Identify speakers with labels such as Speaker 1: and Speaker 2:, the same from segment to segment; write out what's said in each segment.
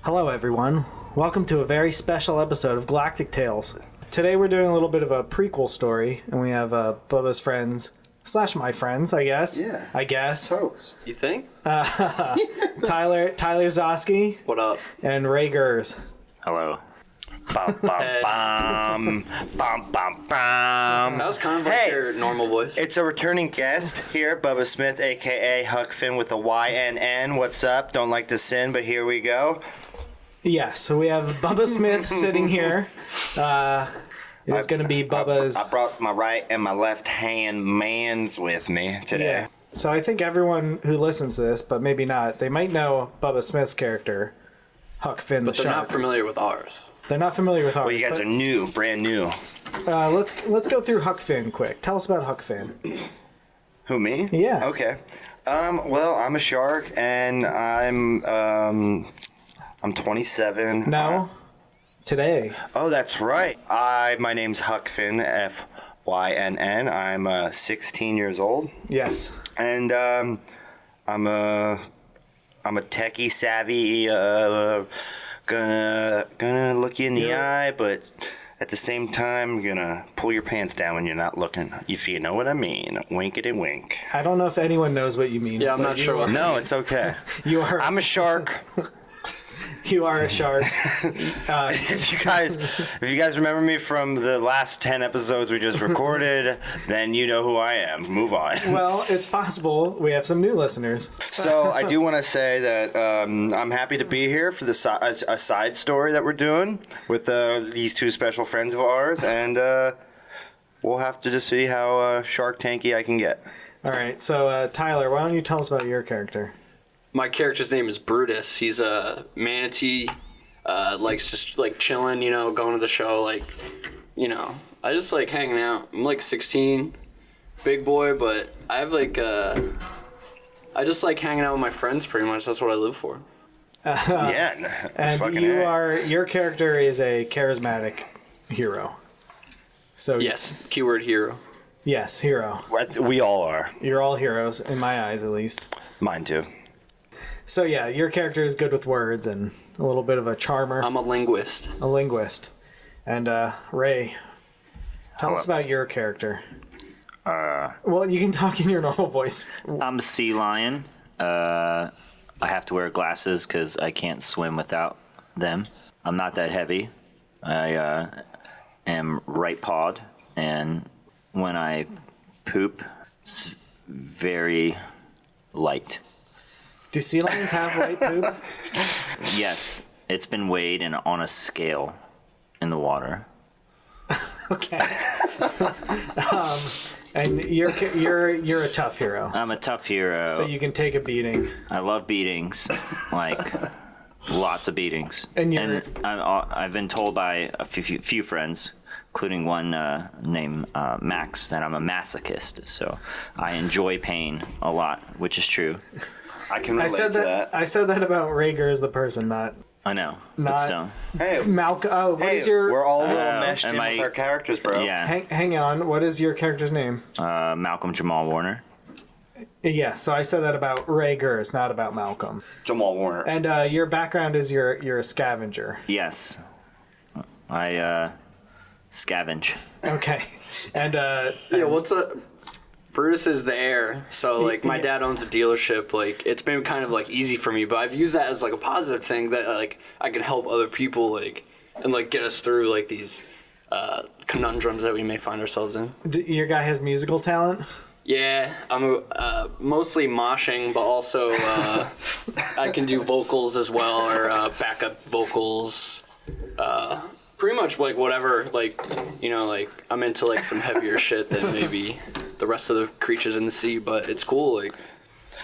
Speaker 1: Hello everyone, welcome to a very special episode of Galactic Tales. Today we're doing a little bit of a prequel story, and we have Bubba's friends, / my friends, I guess.
Speaker 2: Yeah.
Speaker 1: I guess.
Speaker 2: Totes.
Speaker 3: You think?
Speaker 1: Tyler Zosky.
Speaker 3: What up?
Speaker 1: And Ray Gers.
Speaker 4: Hello. Bum, bum, bum, bum, bum, bum.
Speaker 3: That was kind of like your normal voice.
Speaker 4: It's a returning guest here, Bubba Smith, a.k.a. Huck Fynn with a YNN. What's up? Don't like to sin, but here we go.
Speaker 1: Yes, so we have Bubba Smith sitting here. It's going to be Bubba's...
Speaker 4: I brought my right and my left hand mans with me today.
Speaker 1: Yeah. So I think everyone who listens to this, but maybe not, they might know Bubba Smith's character, Huck Fynn the
Speaker 3: but they're
Speaker 1: Shark.
Speaker 3: not familiar with ours.
Speaker 1: They're not familiar with ours.
Speaker 4: Well, you guys are new, brand new.
Speaker 1: Let's go through Huck Fynn quick. Tell us about Huck Fynn.
Speaker 4: Who, me?
Speaker 1: Yeah.
Speaker 4: Okay. Well, I'm a shark, and I'm 27.
Speaker 1: No. Today.
Speaker 4: Oh, that's right. My name's Huck Fynn, F-Y-N-N. I'm 16 years old.
Speaker 1: Yes.
Speaker 4: And I'm a techie savvy, gonna look you in the eye, but at the same time, gonna pull your pants down when you're not looking, if you know what I mean. Winkety wink.
Speaker 1: I don't know if anyone knows what you mean.
Speaker 3: Yeah, I'm not sure what.
Speaker 4: No, it's okay.
Speaker 1: You are.
Speaker 4: I'm a shark.
Speaker 1: You are a shark.
Speaker 4: If you guys remember me from the last 10 episodes we just recorded, then you know who I am. Move on.
Speaker 1: Well, it's possible we have some new listeners.
Speaker 4: So I do want to say that I'm happy to be here for a side story that we're doing with these two special friends of ours, and we'll have to just see how Shark Tanky I can get.
Speaker 1: All right, so Tyler, why don't you tell us about your character?
Speaker 3: My character's name is Brutus. He's a manatee, likes just like chilling, going to the show, I just like hanging out. I'm like 16, big boy, but I have I just like hanging out with my friends pretty much. That's what I live for.
Speaker 4: Yeah.
Speaker 1: And your character is a charismatic hero. So
Speaker 3: Yes, keyword hero.
Speaker 1: Yes, hero.
Speaker 4: We all are.
Speaker 1: You're all heroes, in my eyes at least.
Speaker 4: Mine too.
Speaker 1: So yeah, your character is good with words and a little bit of a charmer.
Speaker 3: I'm a linguist.
Speaker 1: A linguist. And Ray, tell us about your character. Well, you can talk in your normal voice.
Speaker 5: I'm a sea lion. I have to wear glasses because I can't swim without them. I'm not that heavy. I am right-pawed, and when I poop, it's very light.
Speaker 1: Do sea lions have white poop?
Speaker 5: Yes, it's been weighed and on a scale in the water.
Speaker 1: Okay. And you're a tough hero.
Speaker 5: I'm a tough hero.
Speaker 1: So you can take a beating.
Speaker 5: I love beatings, like lots of beatings.
Speaker 1: And
Speaker 5: I've been told by a few friends, including one named Max, that I'm a masochist. So I enjoy pain a lot, which is true.
Speaker 4: I can relate to that.
Speaker 1: I said that about Rager as the person, not
Speaker 5: I know.
Speaker 1: Not-
Speaker 5: But still.
Speaker 4: Hey,
Speaker 1: Malcolm. Oh, what is your?
Speaker 4: we're all a little meshed in
Speaker 5: am I-
Speaker 4: with our characters, bro.
Speaker 5: Yeah.
Speaker 1: Hang on. What is your character's name?
Speaker 5: Malcolm Jamal Warner.
Speaker 1: Yeah. So I said that about Ray Gers, not about Malcolm.
Speaker 4: Jamal Warner.
Speaker 1: And your background is you're a scavenger.
Speaker 5: Yes. I scavenge.
Speaker 1: Okay. And
Speaker 3: Yeah, what's up? Brutus is the heir, so like my dad owns a dealership. Like it's been kind of like easy for me, but I've used that as like a positive thing that like I can help other people and get us through like these conundrums that we may find ourselves in.
Speaker 1: your guy has musical talent.
Speaker 3: Yeah, I'm mostly moshing, but also I can do vocals as well or backup vocals. Pretty much like whatever, I'm into like some heavier shit than maybe the rest of the creatures in the sea, but it's cool. Like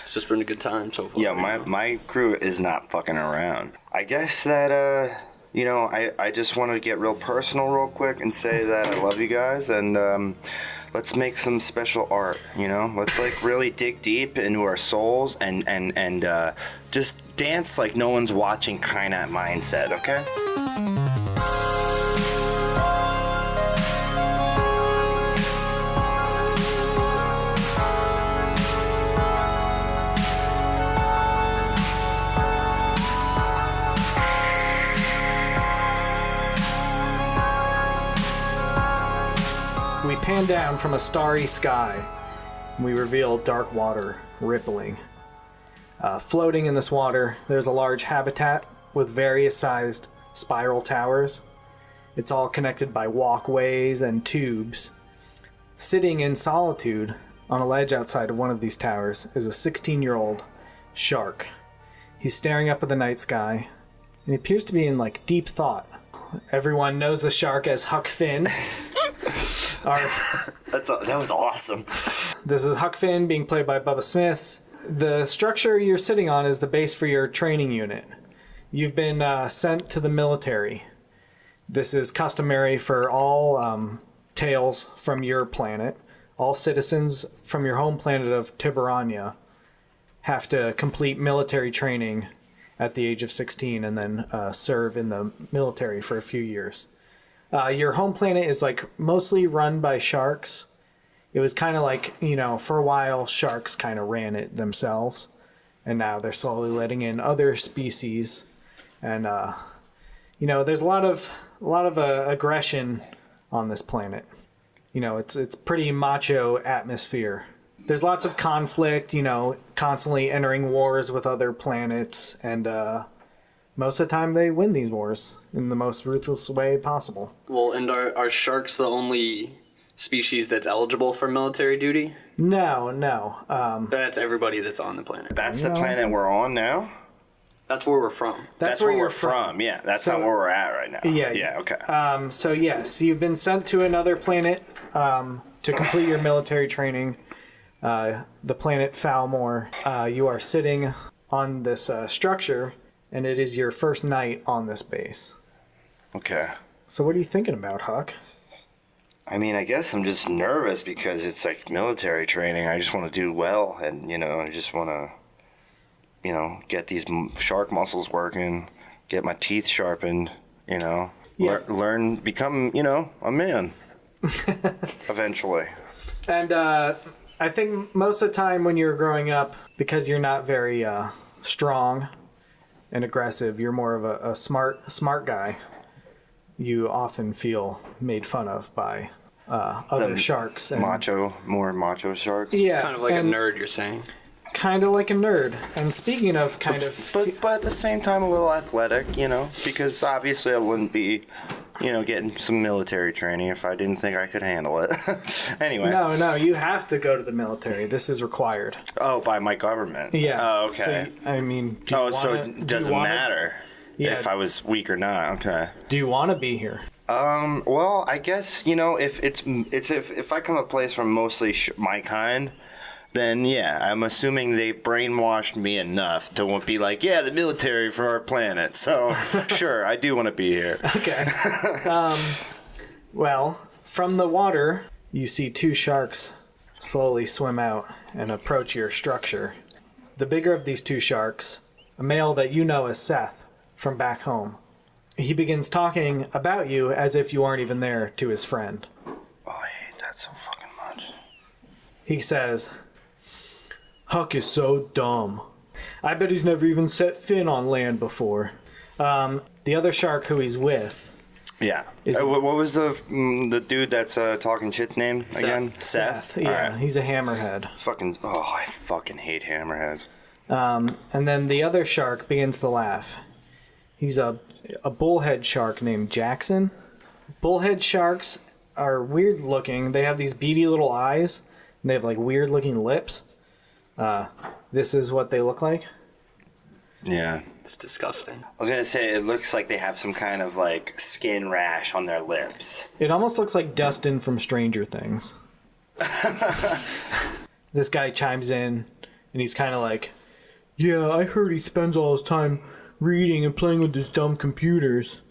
Speaker 3: it's just been a good time so far.
Speaker 4: Yeah, my crew is not fucking around. I guess that I just want to get real personal real quick and say that I love you guys, and let's make some special art. Let's like really dig deep into our souls and just dance like no one's watching kind of mindset. Okay.
Speaker 1: come down from a starry sky. We reveal dark water rippling. Floating in this water, there's a large habitat with various sized spiral towers. It's all connected by walkways and tubes. Sitting in solitude on a ledge outside of one of these towers is a 16-year-old shark. He's staring up at the night sky, and he appears to be in like deep thought. Everyone knows the shark as Huck Fynn.
Speaker 4: That was awesome.
Speaker 1: This is Huck Fynn being played by Bubba Smith. The structure you're sitting on is the base for your training unit. You've been sent to the military. This is customary for all Tails from your planet. All citizens from your home planet of Tiburania have to complete military training at the age of 16 and then serve in the military for a few years. Your home planet is like mostly run by sharks. It was kind of like, for a while sharks kind of ran it themselves, and now they're slowly letting in other species. And there's a lot of aggression on this planet. It's pretty macho atmosphere. There's lots of conflict, constantly entering wars with other planets, and most of the time they win these wars in the most ruthless way possible.
Speaker 3: Well, and are sharks the only species that's eligible for military duty?
Speaker 1: No.
Speaker 3: That's everybody that's on the planet.
Speaker 4: That's the planet we're on now?
Speaker 3: That's where we're from.
Speaker 1: That's where
Speaker 4: we're
Speaker 1: you're
Speaker 4: from. Yeah, that's not where we're at right now.
Speaker 1: Yeah.
Speaker 4: Okay.
Speaker 1: So yes, you've been sent to another planet to complete your military training. The planet Falmore. You are sitting on this structure, and it is your first night on this base.
Speaker 4: Okay.
Speaker 1: So what are you thinking about, Huck?
Speaker 4: I mean, I guess I'm just nervous because it's like military training. I just want to do well, and I just want to, get these shark muscles working, get my teeth sharpened, learn, become, a man. Eventually.
Speaker 1: And I think most of the time when you're growing up, because you're not very strong and aggressive, you're more of a smart guy. You often feel made fun of by other sharks. And,
Speaker 4: more macho sharks.
Speaker 1: Yeah.
Speaker 3: Kind of like a nerd, you're saying.
Speaker 1: Kind of like a nerd. And speaking of
Speaker 4: But at the same time a little athletic, because obviously I wouldn't be, getting some military training if I didn't think I could handle it. Anyway.
Speaker 1: No, you have to go to the military. This is required.
Speaker 4: Oh, by my government.
Speaker 1: Yeah.
Speaker 4: Oh, okay.
Speaker 1: So, I mean,
Speaker 4: so it doesn't matter if I was weak or not. Okay.
Speaker 1: Do you want to be here?
Speaker 4: Well, I guess, if I come a place from mostly my kind, then yeah, I'm assuming they brainwashed me enough to be like, yeah, the military for our planet. So sure, I do want to be here.
Speaker 1: Okay. Well, from the water, you see two sharks slowly swim out and approach your structure. The bigger of these two sharks, a male that you know as Seth from back home, he begins talking about you as if you aren't even there to his friend.
Speaker 4: Oh, I hate that so fucking much.
Speaker 1: He says, Huck is so dumb. I bet he's never even set fin on land before. The other shark who he's with...
Speaker 4: Yeah. What was the dude that's talking shit's name again? Seth?
Speaker 1: Yeah,
Speaker 4: right.
Speaker 1: He's a hammerhead.
Speaker 4: I fucking hate hammerheads.
Speaker 1: And then the other shark begins to laugh. He's a bullhead shark named Jackson. Bullhead sharks are weird looking. They have these beady little eyes, and they have like weird looking lips. This is what they look like.
Speaker 4: Yeah.
Speaker 3: It's disgusting.
Speaker 4: I was going to say, it looks like they have some kind of like skin rash on their lips.
Speaker 1: It almost looks like Dustin from Stranger Things. This guy chimes in, and he's kind of like, yeah, I heard he spends all his time reading and playing with his dumb computers.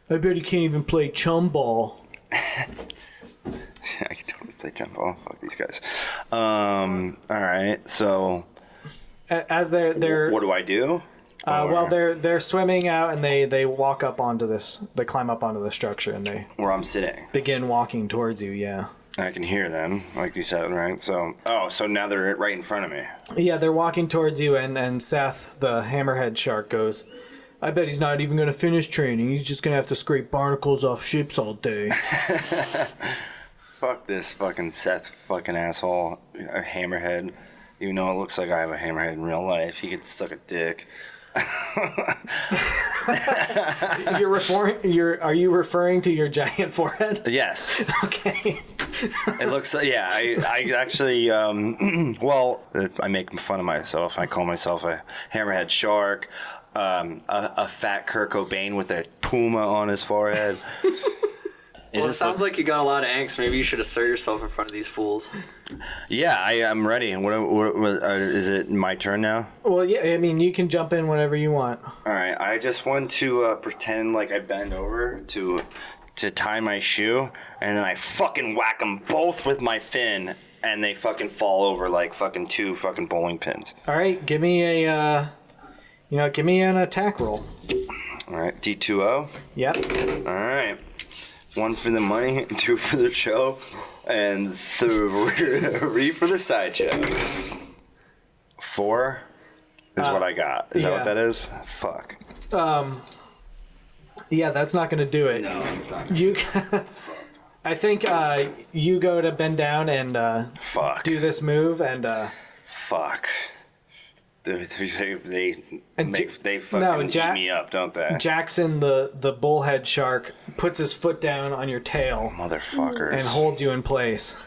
Speaker 1: I bet he can't even play chum ball.
Speaker 4: I can totally play chum ball. Fuck these guys. Alright, so...
Speaker 1: As they're
Speaker 4: what do I do?
Speaker 1: Well, they're swimming out, and they walk up onto this. They climb up onto the structure, and they
Speaker 4: where I'm sitting.
Speaker 1: Begin walking towards you. Yeah.
Speaker 4: I can hear them, like you said, right? So now they're right in front of me.
Speaker 1: Yeah, they're walking towards you, and Seth, the hammerhead shark, goes, I bet he's not even going to finish training. He's just going to have to scrape barnacles off ships all day.
Speaker 4: fuck this fucking Seth fucking asshole, a hammerhead. Even though it looks like I have a hammerhead in real life, he could suck a dick.
Speaker 1: Are you referring to your giant forehead?
Speaker 4: Yes.
Speaker 1: Okay.
Speaker 4: It looks, yeah, I actually, well, I make fun of myself. I call myself a hammerhead shark, a fat Kurt Cobain with a puma on his forehead.
Speaker 3: Well, it sounds like you got a lot of angst. Maybe you should assert yourself in front of these fools.
Speaker 4: Yeah, I'm ready. What is it my turn now?
Speaker 1: Well, yeah, I mean, you can jump in whenever you want.
Speaker 4: All right, I just want to pretend like I bend over to tie my shoe, and then I fucking whack them both with my fin, and they fucking fall over like fucking two fucking bowling pins.
Speaker 1: All right, give me give me an attack roll.
Speaker 4: All right, D20.
Speaker 1: Yep.
Speaker 4: All right. 1 for the money, 2 for the show, and 3 for the sideshow. 4 is what I got. Is that what that is? Fuck.
Speaker 1: Yeah, that's not going to do it.
Speaker 4: No, it's not.
Speaker 1: You, I think you go to bend down and
Speaker 4: Fuck.
Speaker 1: do this move, and
Speaker 4: Fuck. They fucking
Speaker 1: Jack-
Speaker 4: eat me up, don't they?
Speaker 1: Jackson, the bullhead shark, puts his foot down on your tail
Speaker 4: Motherfuckers.
Speaker 1: and holds you in place.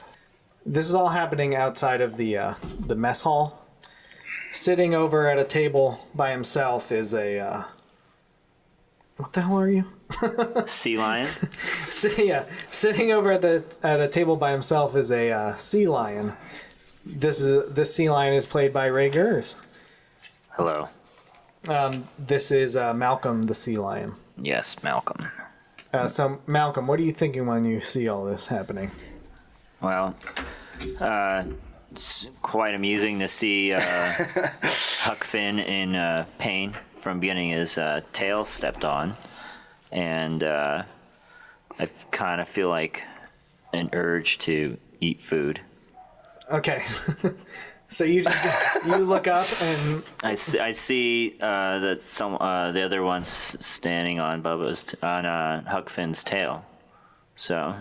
Speaker 1: This is all happening outside of the mess hall. Sitting over at a table by himself is a what the hell are you?
Speaker 5: Sea lion.
Speaker 1: Sitting over at a table by himself is a sea lion. This sea lion is played by Ray Gers.
Speaker 5: Hello.
Speaker 1: This is Malcolm the sea lion.
Speaker 5: Yes, Malcolm.
Speaker 1: So Malcolm, what are you thinking when you see all this happening?
Speaker 5: Well, it's quite amusing to see Huck Fynn in pain from getting his tail stepped on, and I kind of feel like an urge to eat food.
Speaker 1: Okay. So you look up and
Speaker 5: I see that the other one's standing on Huck Finn's tail, so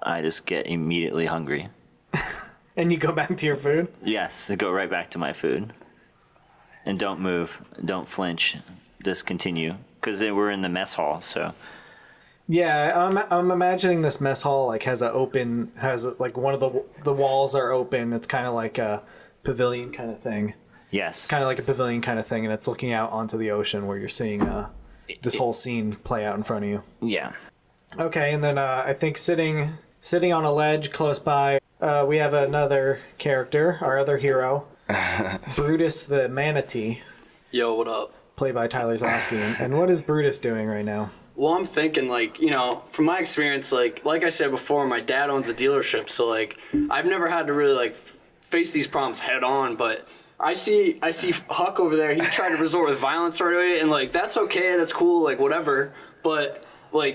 Speaker 5: I just get immediately hungry.
Speaker 1: and you go back to your food?
Speaker 5: Yes, I go right back to my food. And don't move, don't flinch, just continue, because we're in the mess hall, so.
Speaker 1: Yeah, I'm imagining this mess hall has one of the walls are open. It's kind of like a pavilion kind of thing.
Speaker 5: Yes.
Speaker 1: It's kind of like a pavilion kind of thing, and it's looking out onto the ocean where you're seeing this whole scene play out in front of you.
Speaker 5: Yeah.
Speaker 1: Okay, and then I think sitting on a ledge close by, we have another character, our other hero, Brutus the Manatee,
Speaker 3: Yo, what up?
Speaker 1: played by Tyler Zosky. And what is Brutus doing right now?
Speaker 3: Well, I'm thinking, from my experience, like I said before, my dad owns a dealership, so, I've never had to really, face these problems head on, but I see Huck over there, he tried to resort with violence right away, and, that's okay, that's cool, whatever, but,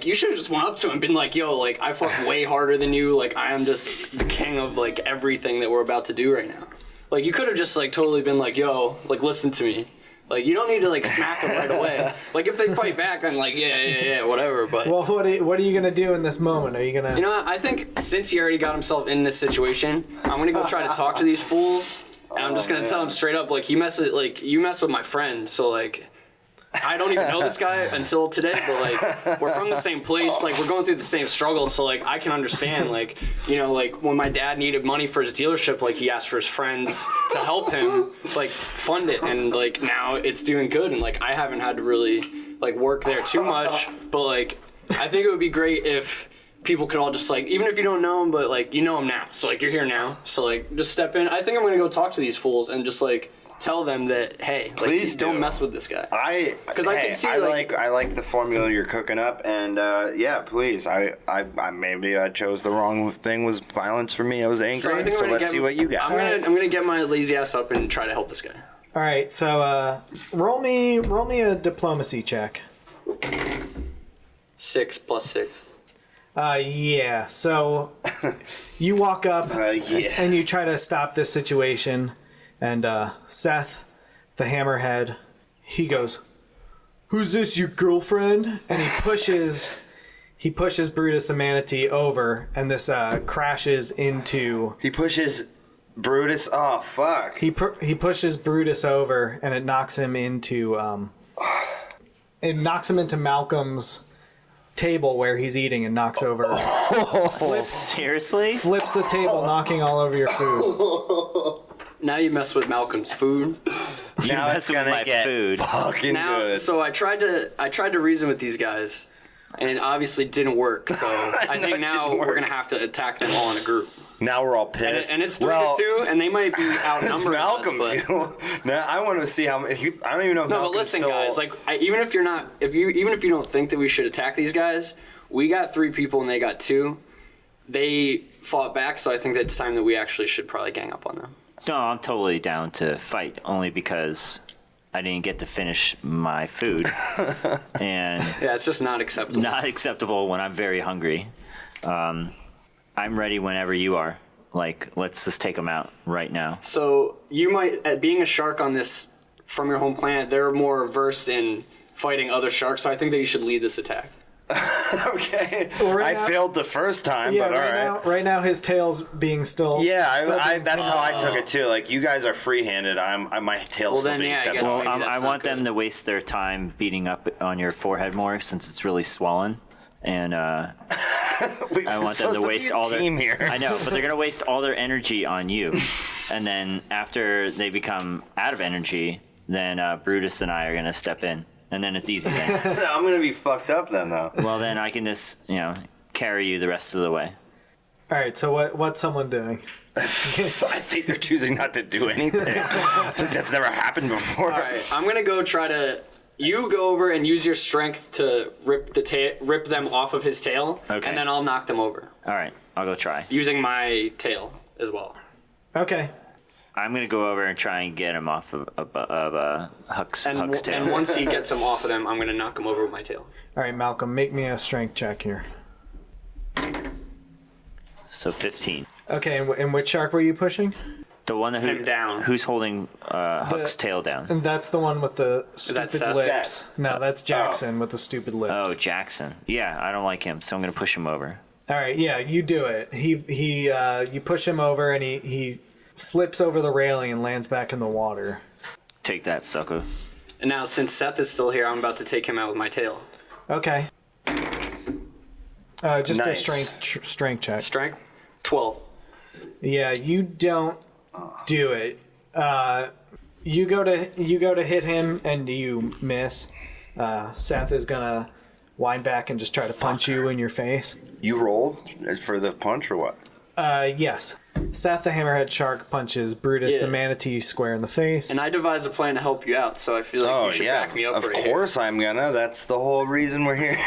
Speaker 3: you should have just went up to him and been like, yo, I fuck way harder than you, I am just the king of, everything that we're about to do right now. You could have just, totally been like, yo, listen to me. You don't need to, smack them right away. If they fight back, then, yeah, whatever, but...
Speaker 1: Well, what are you going to do in this moment? Are you going to...
Speaker 3: You know what? I think since he already got himself in this situation, I'm going to go try to talk to these fools, and I'm just going to tell them straight up, you mess with my friend, so, I don't even know this guy until today, but, we're from the same place, we're going through the same struggles, so, I can understand, when my dad needed money for his dealership, he asked for his friends to help him, fund it, and, now it's doing good, and, I haven't had to really, work there too much, but, I think it would be great if people could all just, even if you don't know him, but, you know him now, so, you're here now, so, just step in. I think I'm gonna go talk to these fools and just, tell them that, hey,
Speaker 4: please
Speaker 3: don't mess with this guy.
Speaker 4: I can see I like the formula you're cooking up, and yeah, please. I maybe I chose the wrong thing. Was violence for me? I was angry. So let's see what you got.
Speaker 3: I'm gonna get my lazy ass up and try to help this guy.
Speaker 1: All right, so roll me a diplomacy check.
Speaker 3: 6 + 6.
Speaker 1: Yeah. So you walk up and you try to stop this situation. And Seth, the hammerhead, he goes, "Who's this, your girlfriend?" And he he pushes Brutus the Manatee over, and this crashes into...
Speaker 4: He pushes Brutus. Oh, fuck.
Speaker 1: He pushes Brutus over, and it knocks him into... Malcolm's table where he's eating and knocks over...
Speaker 5: Seriously?
Speaker 1: Flips the table, knocking all over your food.
Speaker 3: Now you mess with Malcolm's food.
Speaker 4: Now it's
Speaker 5: messing with
Speaker 4: gonna
Speaker 5: my
Speaker 4: get
Speaker 5: food.
Speaker 4: fucking good.
Speaker 3: So I tried to reason with these guys, and it obviously didn't work. So I
Speaker 4: No,
Speaker 3: think
Speaker 4: it
Speaker 3: now
Speaker 4: didn't
Speaker 3: we're
Speaker 4: work.
Speaker 3: gonna have to attack them all in a group.
Speaker 4: Now we're all pissed.
Speaker 3: And it's 3-2, and they might be
Speaker 4: Does
Speaker 3: outnumbered.
Speaker 4: Malcolm
Speaker 3: us,
Speaker 4: feel? Now I want to see how. I don't even know. If
Speaker 3: no,
Speaker 4: Malcolm's
Speaker 3: but listen,
Speaker 4: still...
Speaker 3: guys. Like, even if you don't think that we should attack these guys, we got 3 people and they got 2. They fought back, so I think that it's time that we actually should probably gang up on them.
Speaker 5: No, I'm totally down to fight, only because I didn't get to finish my food. And
Speaker 3: Yeah, it's just not acceptable.
Speaker 5: not acceptable when I'm very hungry. I'm ready whenever you are. Like, let's just take them out right now.
Speaker 3: So you might, being a shark on this from your home planet, they're more versed in fighting other sharks. So I think that you should lead this attack.
Speaker 4: Okay.
Speaker 1: Well, right
Speaker 4: I
Speaker 1: now-
Speaker 4: failed the first time,
Speaker 1: Yeah,
Speaker 4: but all right.
Speaker 1: right now his tail's being still...
Speaker 4: Yeah,
Speaker 1: still
Speaker 4: I
Speaker 1: being
Speaker 4: that's how I
Speaker 1: pinned.
Speaker 4: took it too. Like, you guys are free-handed. My tail's
Speaker 3: Well,
Speaker 4: still
Speaker 3: then,
Speaker 4: being
Speaker 3: yeah, I
Speaker 4: stepped
Speaker 3: guess
Speaker 4: on.
Speaker 3: maybe
Speaker 5: Well,
Speaker 3: that's
Speaker 5: I
Speaker 3: not
Speaker 5: want them
Speaker 3: good.
Speaker 5: to waste their time beating up on your forehead more since it's really swollen. And I want them to waste all their
Speaker 4: team here.
Speaker 5: I know, but they're gonna waste all their energy on you, and then after they become out of energy, then Brutus and I are gonna step in, and then it's easy. Then,
Speaker 4: I'm gonna be fucked up then, though.
Speaker 5: well, then I can just carry you the rest of the way.
Speaker 1: All right, so what's someone doing?
Speaker 4: I think they're choosing not to do anything. That's never happened before.
Speaker 3: All right, I'm gonna go try to. You go over and use your strength to rip them off of his tail,
Speaker 5: Okay.
Speaker 3: and then I'll knock them over
Speaker 5: All right, I'll go try.
Speaker 3: using my tail as well.
Speaker 1: Okay.
Speaker 5: I'm gonna go over and try and get him off of Huck's tail.
Speaker 3: And once he gets them off of them, I'm gonna knock them over with my tail.
Speaker 1: All right, Malcolm, make me a strength check here.
Speaker 5: So 15.
Speaker 1: Okay, and which shark were you pushing?
Speaker 5: The one that
Speaker 3: Him down.
Speaker 5: who's holding Huck's tail down?
Speaker 1: And that's the one with the
Speaker 3: that
Speaker 1: stupid
Speaker 3: Seth?
Speaker 1: lips.
Speaker 4: Seth.
Speaker 1: No, that's Jackson with the stupid lips.
Speaker 5: Oh, Jackson. Yeah, I don't like him, so I'm gonna push him over.
Speaker 1: All right, yeah, you do it. You push him over, and he flips over the railing and lands back in the water.
Speaker 5: Take that, sucker.
Speaker 3: And now, since Seth is still here, I'm about to take him out with my tail.
Speaker 1: Okay. Just
Speaker 4: Nice.
Speaker 1: a strength check.
Speaker 3: Strength, 12.
Speaker 1: Yeah, you don't do it. You go to hit him and you miss. Seth is gonna wind back and just try to punch you in your face.
Speaker 4: You rolled for the punch or what?
Speaker 1: Yes. Seth the hammerhead shark punches Brutus
Speaker 3: Yeah.
Speaker 1: the manatee square in the face.
Speaker 3: And I devised a plan to help you out, so I feel like you should back me up
Speaker 4: Of
Speaker 3: right
Speaker 4: course I'm gonna. That's the whole reason we're here.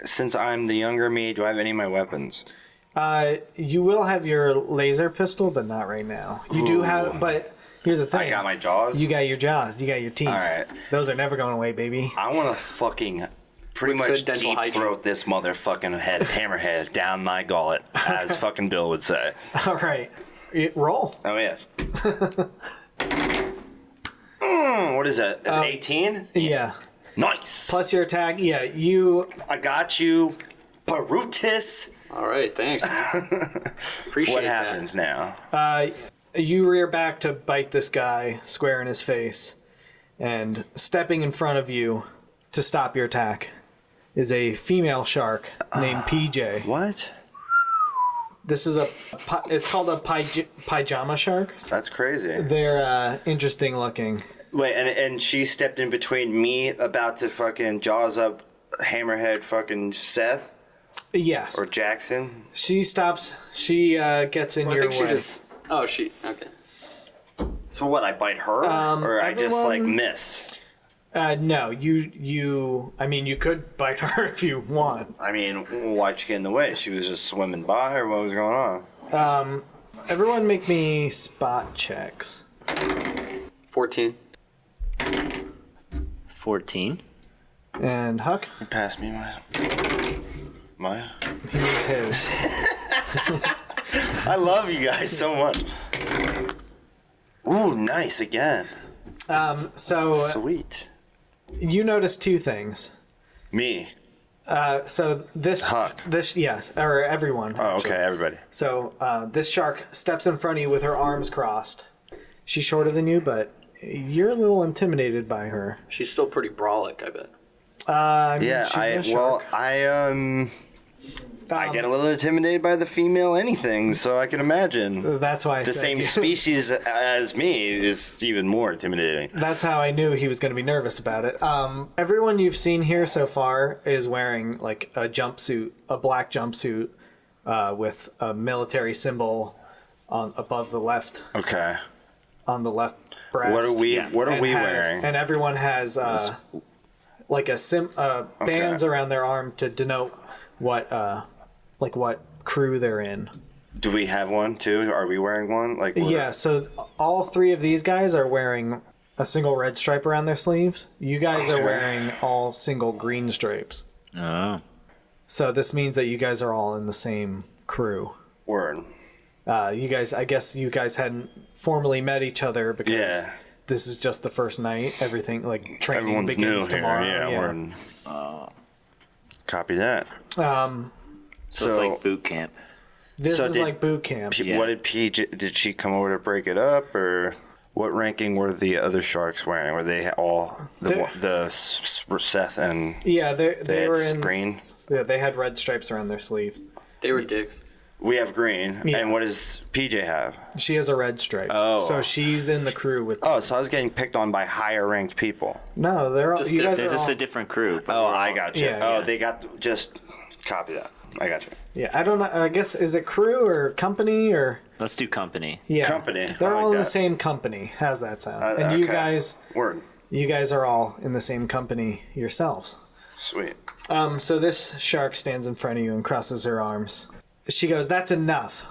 Speaker 4: Since I'm the younger me, do I have any of my weapons?
Speaker 1: You will have your laser pistol, but not right now. You do have, but here's the thing.
Speaker 4: I got my jaws.
Speaker 1: You got your jaws. You got your teeth.
Speaker 4: All right.
Speaker 1: Those are never going away, baby.
Speaker 4: I want to fucking pretty
Speaker 3: With
Speaker 4: much
Speaker 3: good dental
Speaker 4: deep
Speaker 3: hygiene.
Speaker 4: throat this motherfucking hammerhead down my gullet, as fucking Bill would say.
Speaker 1: All right. Roll.
Speaker 4: Oh yeah. What is that? 18?
Speaker 1: Yeah.
Speaker 4: Nice.
Speaker 1: Plus your attack. Yeah, you.
Speaker 4: I got you, Brutus.
Speaker 3: All right, thanks. Man. Appreciate
Speaker 4: What
Speaker 3: that.
Speaker 4: happens now?
Speaker 1: You rear back to bite this guy square in his face, and stepping in front of you to stop your attack is a female shark named PJ.
Speaker 4: What?
Speaker 1: This is it's called a pajama shark.
Speaker 4: That's crazy.
Speaker 1: They're interesting looking.
Speaker 4: Wait, and she stepped in between me about to fucking jaws up hammerhead fucking Seth
Speaker 1: Yes.
Speaker 4: or Jackson.
Speaker 1: She stops. She gets in
Speaker 3: Well, I
Speaker 1: your
Speaker 3: think she
Speaker 1: way.
Speaker 3: just. Oh, she. Okay.
Speaker 4: So what? I bite her, or I just like
Speaker 1: everyone-
Speaker 4: miss?
Speaker 1: No, you. I mean, you could bite her if you want.
Speaker 4: I mean, why'd she get in the way? She was just swimming by, or what was going on?
Speaker 1: Everyone, make me spot checks.
Speaker 3: 14.
Speaker 5: 14.
Speaker 1: And Huck,
Speaker 4: Pass me my.
Speaker 1: he needs his.
Speaker 4: I love you guys so much. Ooh, nice again.
Speaker 1: So
Speaker 4: Sweet.
Speaker 1: you notice two things.
Speaker 4: Me.
Speaker 1: So this
Speaker 4: Huck.
Speaker 1: yes, or everyone.
Speaker 4: Oh,
Speaker 1: actually.
Speaker 4: okay, everybody.
Speaker 1: So this shark steps in front of you with her arms crossed. She's shorter than you, but you're a little intimidated by her.
Speaker 3: She's still pretty brolic, I bet.
Speaker 1: I mean,
Speaker 4: Yeah,
Speaker 1: she's a shark.
Speaker 4: I get a little intimidated by the female anything, so I can imagine.
Speaker 1: That's why I
Speaker 4: The
Speaker 1: said
Speaker 4: same
Speaker 1: you.
Speaker 4: species as me is even more intimidating.
Speaker 1: That's how I knew he was going to be nervous about it. Everyone you've seen here so far is wearing like a jumpsuit, a black jumpsuit, with a military symbol above the left,
Speaker 4: Okay.
Speaker 1: on the left breast.
Speaker 4: What are we?
Speaker 5: Yeah.
Speaker 4: What are we
Speaker 1: have-
Speaker 4: wearing?
Speaker 1: And everyone has like bands around their arm to denote what crew they're in.
Speaker 4: Do we have one too? Are we wearing one? Like what-
Speaker 1: Yeah, so all three of these guys are wearing a single red stripe around their sleeves. You guys are wearing all single green stripes.
Speaker 5: Oh.
Speaker 1: So this means that you guys are all in the same crew.
Speaker 4: Word.
Speaker 1: You guys, I guess you guys hadn't formally met each other because
Speaker 4: Yeah.
Speaker 1: this is just the first night. Everything, like, training
Speaker 4: Everyone's new
Speaker 1: begins
Speaker 4: here.
Speaker 1: tomorrow.
Speaker 4: Yeah. Word. Copy that.
Speaker 5: So it's like boot camp.
Speaker 1: This
Speaker 4: So
Speaker 1: is
Speaker 4: did-
Speaker 1: like boot camp.
Speaker 5: Yeah.
Speaker 4: What did PJ? Did she come over to break it up, or what ranking were the other sharks wearing? Were they all the Seth and
Speaker 1: Yeah, they
Speaker 4: they
Speaker 1: were
Speaker 4: had
Speaker 1: in
Speaker 4: green?
Speaker 1: Yeah, they had red stripes around their sleeves.
Speaker 3: They were dicks.
Speaker 4: We have green.
Speaker 1: Yeah.
Speaker 4: And what does PJ have?
Speaker 1: She has a red stripe.
Speaker 4: Oh.
Speaker 1: So she's in the crew with.
Speaker 4: Oh, so I was getting picked on by higher ranked people.
Speaker 1: No, they're all.
Speaker 3: Just
Speaker 1: You guys
Speaker 3: different.
Speaker 1: are
Speaker 5: It's just
Speaker 1: all,
Speaker 5: a different crew. but
Speaker 4: Oh,
Speaker 5: we're
Speaker 4: I
Speaker 5: all-
Speaker 4: got you.
Speaker 1: Yeah,
Speaker 4: oh,
Speaker 1: yeah.
Speaker 4: they got just copy that. I got you.
Speaker 1: Yeah, I don't know. I guess is it crew or company or
Speaker 5: Let's do company.
Speaker 1: yeah
Speaker 4: Company.
Speaker 1: They're
Speaker 4: I like
Speaker 1: all in the
Speaker 4: that.
Speaker 1: same company. How's that sound? And you
Speaker 4: Okay. Word.
Speaker 1: guys are all in the same company yourselves.
Speaker 4: Sweet.
Speaker 1: So this shark stands in front of you and crosses her arms. She goes, "That's enough,"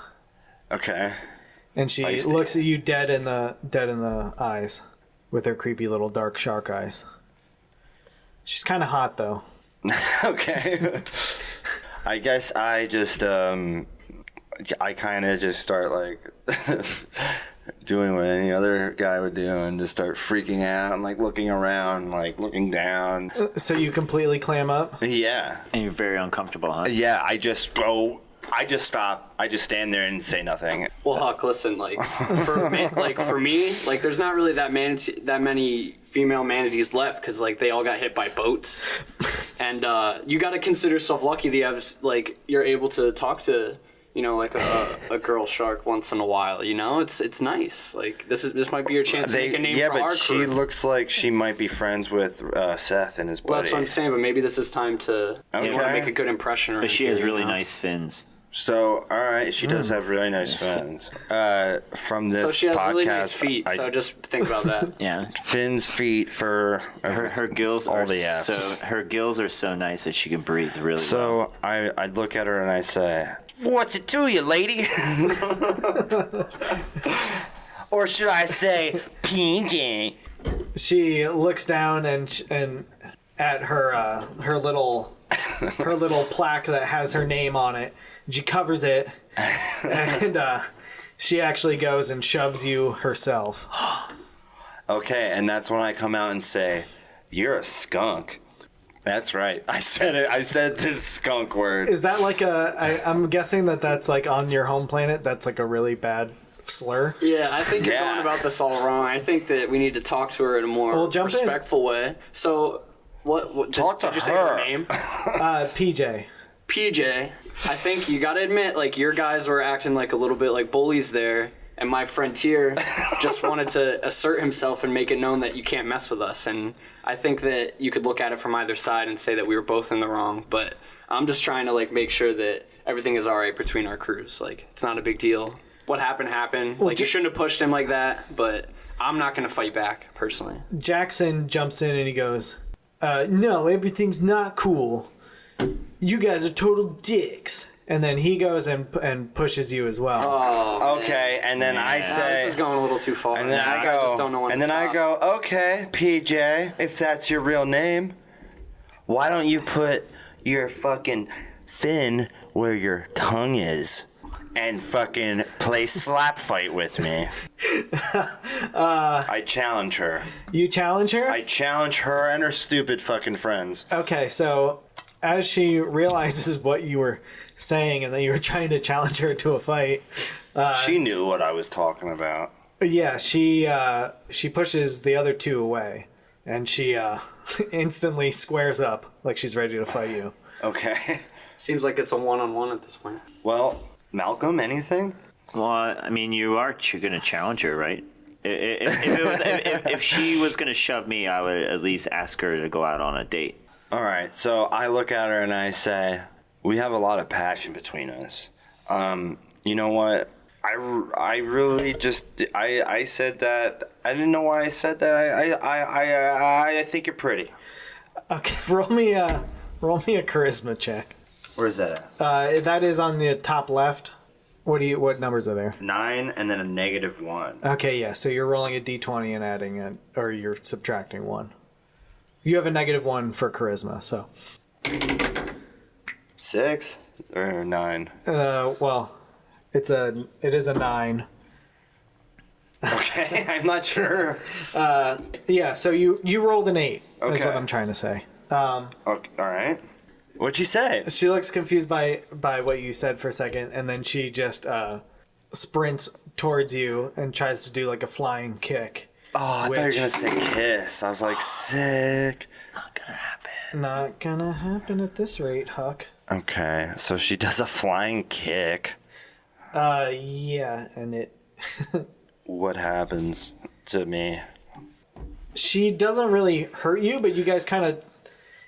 Speaker 4: Okay.
Speaker 1: and she
Speaker 4: Feisty.
Speaker 1: looks at you dead in the eyes with her creepy little dark shark eyes. She's kind of hot though.
Speaker 4: Okay. I guess I just I kind of just start like doing what any other guy would do and just start freaking out and like looking around, like looking down.
Speaker 1: So you completely clam up.
Speaker 4: Yeah.
Speaker 5: And you're very uncomfortable, huh?
Speaker 4: Yeah, I just stop. I just stand there and say nothing.
Speaker 3: Well, Huck, listen, for me, there's not really that many female manatees left because they all got hit by boats, and you got to consider yourself lucky that you have you're able to talk to a girl shark once in a while. It's nice. This might be your chance to make a name for our
Speaker 4: but she
Speaker 3: crew.
Speaker 4: looks like she might be friends with Seth and his buddy.
Speaker 3: Well, that's what I'm saying, but maybe this is time to want to
Speaker 4: Okay.
Speaker 3: make a good impression.
Speaker 5: But she has really nice fins.
Speaker 4: So, all right, she does have really nice fins. From this
Speaker 3: So she has
Speaker 4: podcast,
Speaker 3: really nice feet, so just think about that.
Speaker 5: Yeah.
Speaker 4: Fins, feet, for
Speaker 5: Her gills
Speaker 4: all
Speaker 5: are
Speaker 4: the Fs.
Speaker 5: so her gills are so nice that she can breathe really well.
Speaker 4: So I look at her and I say, "What's it to you, lady?" Or should I say, PJ?
Speaker 1: She looks down and at her little plaque that has her name on it. She covers it, and she actually goes and shoves you herself.
Speaker 4: Okay, and that's when I come out and say, "You're a skunk." That's right. I said it. I said this skunk word.
Speaker 1: Is that like I'm guessing that's like on your home planet. That's like a really bad slur.
Speaker 3: Yeah, I think you're
Speaker 4: Yeah.
Speaker 3: going about this all wrong. I think that we need to talk to her in a more
Speaker 1: Well, jump in.
Speaker 3: respectful way. So, what
Speaker 4: Talk to
Speaker 3: did you say
Speaker 4: her.
Speaker 3: her name?
Speaker 1: PJ.
Speaker 3: PJ. I think you got to admit, your guys were acting like a little bit like bullies there, and my friend here just wanted to assert himself and make it known that you can't mess with us. And I think that you could look at it from either side and say that we were both in the wrong. But I'm just trying to make sure that everything is all right between our crews. It's not a big deal. What happened happened. You shouldn't have pushed him like that. But I'm not gonna fight back personally.
Speaker 1: Jackson jumps in and he goes, "No, everything's not cool. You guys are total dicks." And then he goes and pushes you as well.
Speaker 3: Oh,
Speaker 4: Okay, and then I
Speaker 3: this
Speaker 4: say,
Speaker 3: is going a little too far.
Speaker 4: and then
Speaker 3: These
Speaker 4: I
Speaker 3: guys
Speaker 4: go,
Speaker 3: just don't know when
Speaker 4: and
Speaker 3: to
Speaker 4: then I
Speaker 3: stop.
Speaker 4: go, "Okay, PJ, if that's your real name, why don't you put your fucking fin where your tongue is and fucking play slap fight with me?" I challenge her.
Speaker 1: You challenge her?
Speaker 4: I challenge her and her stupid fucking friends.
Speaker 1: Okay, so as she realizes what you were saying and that you were trying to challenge her to a fight,
Speaker 4: she knew what I was talking about.
Speaker 1: yeah, she pushes the other two away, and she instantly squares up like she's ready to fight you.
Speaker 4: Okay.
Speaker 3: Seems like it's a one-on-one at this point.
Speaker 4: Well, Malcolm, anything?
Speaker 5: Well, I mean, you're going to challenge her, right? If she was going to shove me, I would at least ask her to go out on a date.
Speaker 4: All right, so I look at her and I say, we have a lot of passion between us. You know what? I really just, I said that. I didn't know why I said that. I think you're pretty.
Speaker 1: Okay, roll me a charisma check.
Speaker 4: Where's that at?
Speaker 1: That is on the top left. What numbers are there?
Speaker 4: 9 and then a -1.
Speaker 1: Okay, yeah. So you're rolling a d20 and adding it, or you're subtracting 1. You have a -1 for charisma, so.
Speaker 4: 6 or 9?
Speaker 1: Well, it is a 9.
Speaker 4: Okay, I'm not sure.
Speaker 1: Yeah. So you rolled an 8. Is
Speaker 4: Okay.
Speaker 1: what I'm trying to say.
Speaker 4: Okay, all right. What'd she say?
Speaker 1: She looks confused by what you said for a second, and then she just sprints towards you and tries to do like a flying kick.
Speaker 4: Oh, I thought you were gonna say kiss. I was like, sick.
Speaker 5: Not going to happen.
Speaker 1: Not gonna happen at this rate, Huck.
Speaker 4: Okay, so she does a flying kick.
Speaker 1: Yeah, and it.
Speaker 4: What happens to me?
Speaker 1: She doesn't really hurt you, but you guys kind of.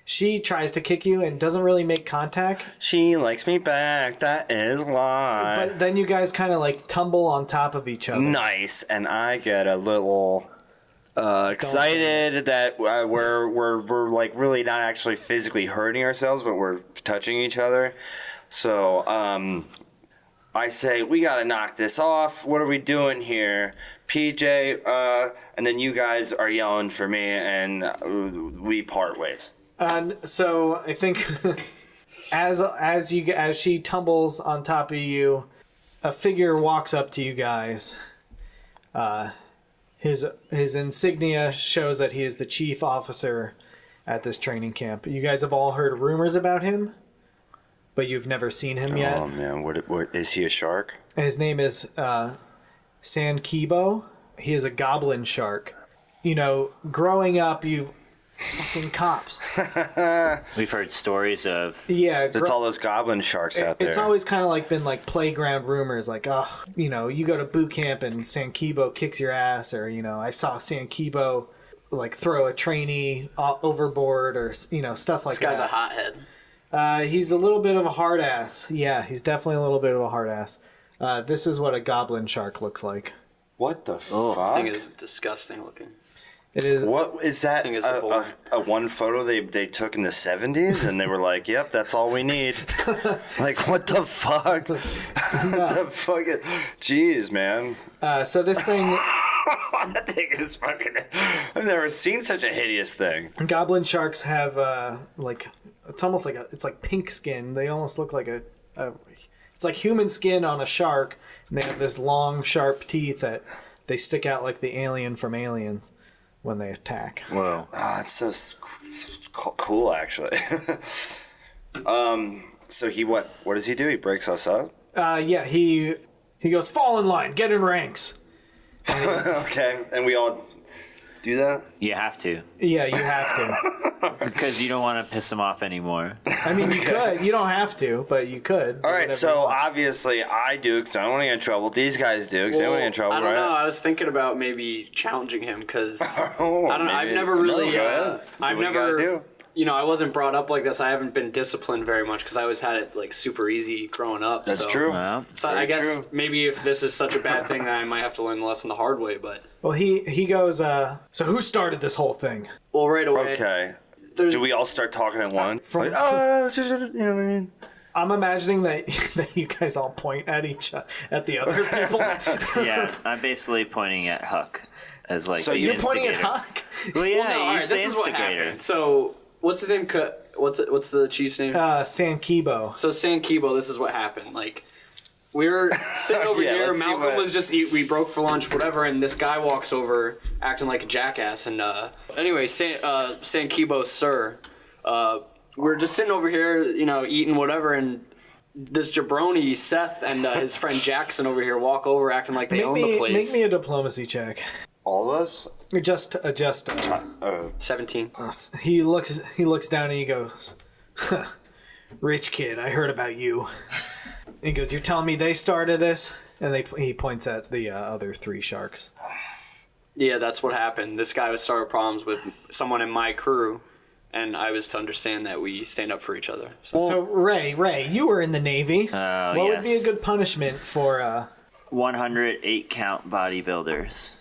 Speaker 1: She tries to kick you and doesn't really make contact.
Speaker 4: She likes me back, that is why.
Speaker 1: But then you guys kind of like tumble on top of each other.
Speaker 4: Nice, and I get a little excited that we're like really not actually physically hurting ourselves, but we're touching each other. So I say, we gotta knock this off. What are we doing here? PJ, and then you guys are yelling for me, and we part ways.
Speaker 1: So I think as she tumbles on top of you, a figure walks up to you guys. His insignia shows that he is the chief officer at this training camp. You guys have all heard rumors about him, but you've never seen him yet.
Speaker 4: Oh man, what is he, a shark?
Speaker 1: His name is Sankibo. He is a goblin shark. You know, growing up, you fucking cops.
Speaker 5: We've heard stories of...
Speaker 1: Yeah.
Speaker 4: It's all those goblin sharks out there.
Speaker 1: It's always kind of like been like playground rumors, like, oh, you know, you go to boot camp and Sankibo kicks your ass, or, you know, I saw Sankibo like throw a trainee overboard, or, you know, stuff like that.
Speaker 3: This guy's a hothead.
Speaker 1: He's a little bit of a hard ass. Yeah, he's definitely a little bit of a hard ass. This is what a goblin shark looks like.
Speaker 4: What the fuck?
Speaker 3: I think it's disgusting looking.
Speaker 1: It is.
Speaker 4: What is that?
Speaker 3: I think it's
Speaker 4: A one photo they took in the 70s, and they were like, "Yep, that's all we need." Like, what the fuck? The fuck? Jeez, man.
Speaker 1: So this thing,
Speaker 4: That thing is fucking. I've never seen such a hideous thing.
Speaker 1: goblin sharks have like, it's almost like it's like pink skin. They almost look like it's like human skin on a shark, and they have this long, sharp teeth that they stick out like the alien from Aliens when they attack.
Speaker 5: Whoa.
Speaker 4: Oh, it's so cool, actually. So what does he do? He breaks us up?
Speaker 1: Yeah, he goes, fall in line, get in ranks.
Speaker 4: Okay, and we all do that?
Speaker 5: You have to.
Speaker 1: Yeah, you have to.
Speaker 5: Because you don't want to piss them off anymore.
Speaker 1: I mean, you could. You don't have to, but you could.
Speaker 4: All right, so obviously I do because I don't want to get in trouble. These guys do because they don't want to get in trouble,
Speaker 3: I don't
Speaker 4: right?
Speaker 3: know. I was thinking about maybe challenging him because
Speaker 4: Oh,
Speaker 3: I don't know. I've
Speaker 4: maybe.
Speaker 3: never really.
Speaker 4: No, go ahead. Do
Speaker 3: I've
Speaker 4: what you gotta
Speaker 3: never.
Speaker 4: do.
Speaker 3: You know, I wasn't brought up like this. I haven't been disciplined very much because I always had it like super easy growing up.
Speaker 4: That's
Speaker 3: so.
Speaker 4: true.
Speaker 5: Well,
Speaker 3: So
Speaker 4: Very
Speaker 3: I guess
Speaker 4: true.
Speaker 3: maybe if this is such a bad thing, then I might have to learn the lesson the hard way. But
Speaker 1: Well, he goes, so who started this whole thing?
Speaker 3: well, right away.
Speaker 4: Okay.
Speaker 3: There's,
Speaker 4: Do we all start talking at once?
Speaker 1: From-
Speaker 4: Like, oh, just, you know what I mean?
Speaker 1: I'm imagining that you guys all point at at the other people.
Speaker 5: yeah, I'm basically pointing at Huck as like
Speaker 4: So
Speaker 5: the
Speaker 1: You're pointing at
Speaker 5: instigator.
Speaker 1: Huck?
Speaker 5: Well, yeah,
Speaker 3: well, no, all right,
Speaker 5: he's the
Speaker 3: this is what
Speaker 5: instigator.
Speaker 3: happened. So what's his name? What's the chief's name?
Speaker 1: Sankibo.
Speaker 3: So Sankibo, this is what happened. Like, we were sitting over
Speaker 4: Yeah,
Speaker 3: here.
Speaker 4: let's see
Speaker 3: Malcolm
Speaker 4: what-
Speaker 3: was just we broke for lunch, whatever, and this guy walks over acting like a jackass. And anyway, Sankibo, sir, we're just sitting over here, eating whatever, and this jabroni Seth and his friend Jackson over here walk over acting like they own the place.
Speaker 1: Make me a diplomacy check.
Speaker 4: All of us?
Speaker 1: Just
Speaker 3: 17.
Speaker 1: He looks down and he goes, huh, "Rich kid, I heard about you." He goes, "You're telling me they started this?" And he points at the other 3 sharks.
Speaker 3: Yeah, that's what happened. This guy was starting problems with someone in my crew, and I was to understand that we stand up for each other.
Speaker 1: So Ray, you were in the Navy. What would be a good punishment for
Speaker 5: 108 count bodybuilders.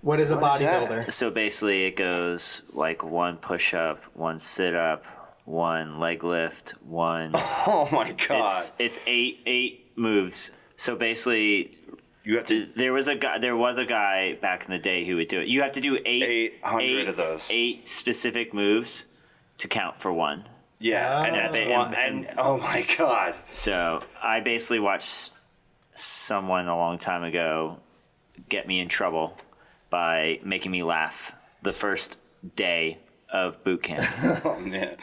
Speaker 1: what is a bodybuilder?
Speaker 5: So basically, it goes like 1 push up, 1 sit up, 1 leg lift, 1.
Speaker 4: Oh my god!
Speaker 5: It's 8 moves. So basically,
Speaker 4: You have to.
Speaker 5: there was a guy back in the day who would do it. You have to do
Speaker 4: 800 of those.
Speaker 5: 8 specific moves to count for 1.
Speaker 4: Yeah,
Speaker 1: Oh.
Speaker 4: and that's
Speaker 5: And-
Speaker 4: one. And oh my god!
Speaker 5: So I basically watched someone a long time ago get me in trouble by making me laugh the first day of boot camp.
Speaker 4: Oh man!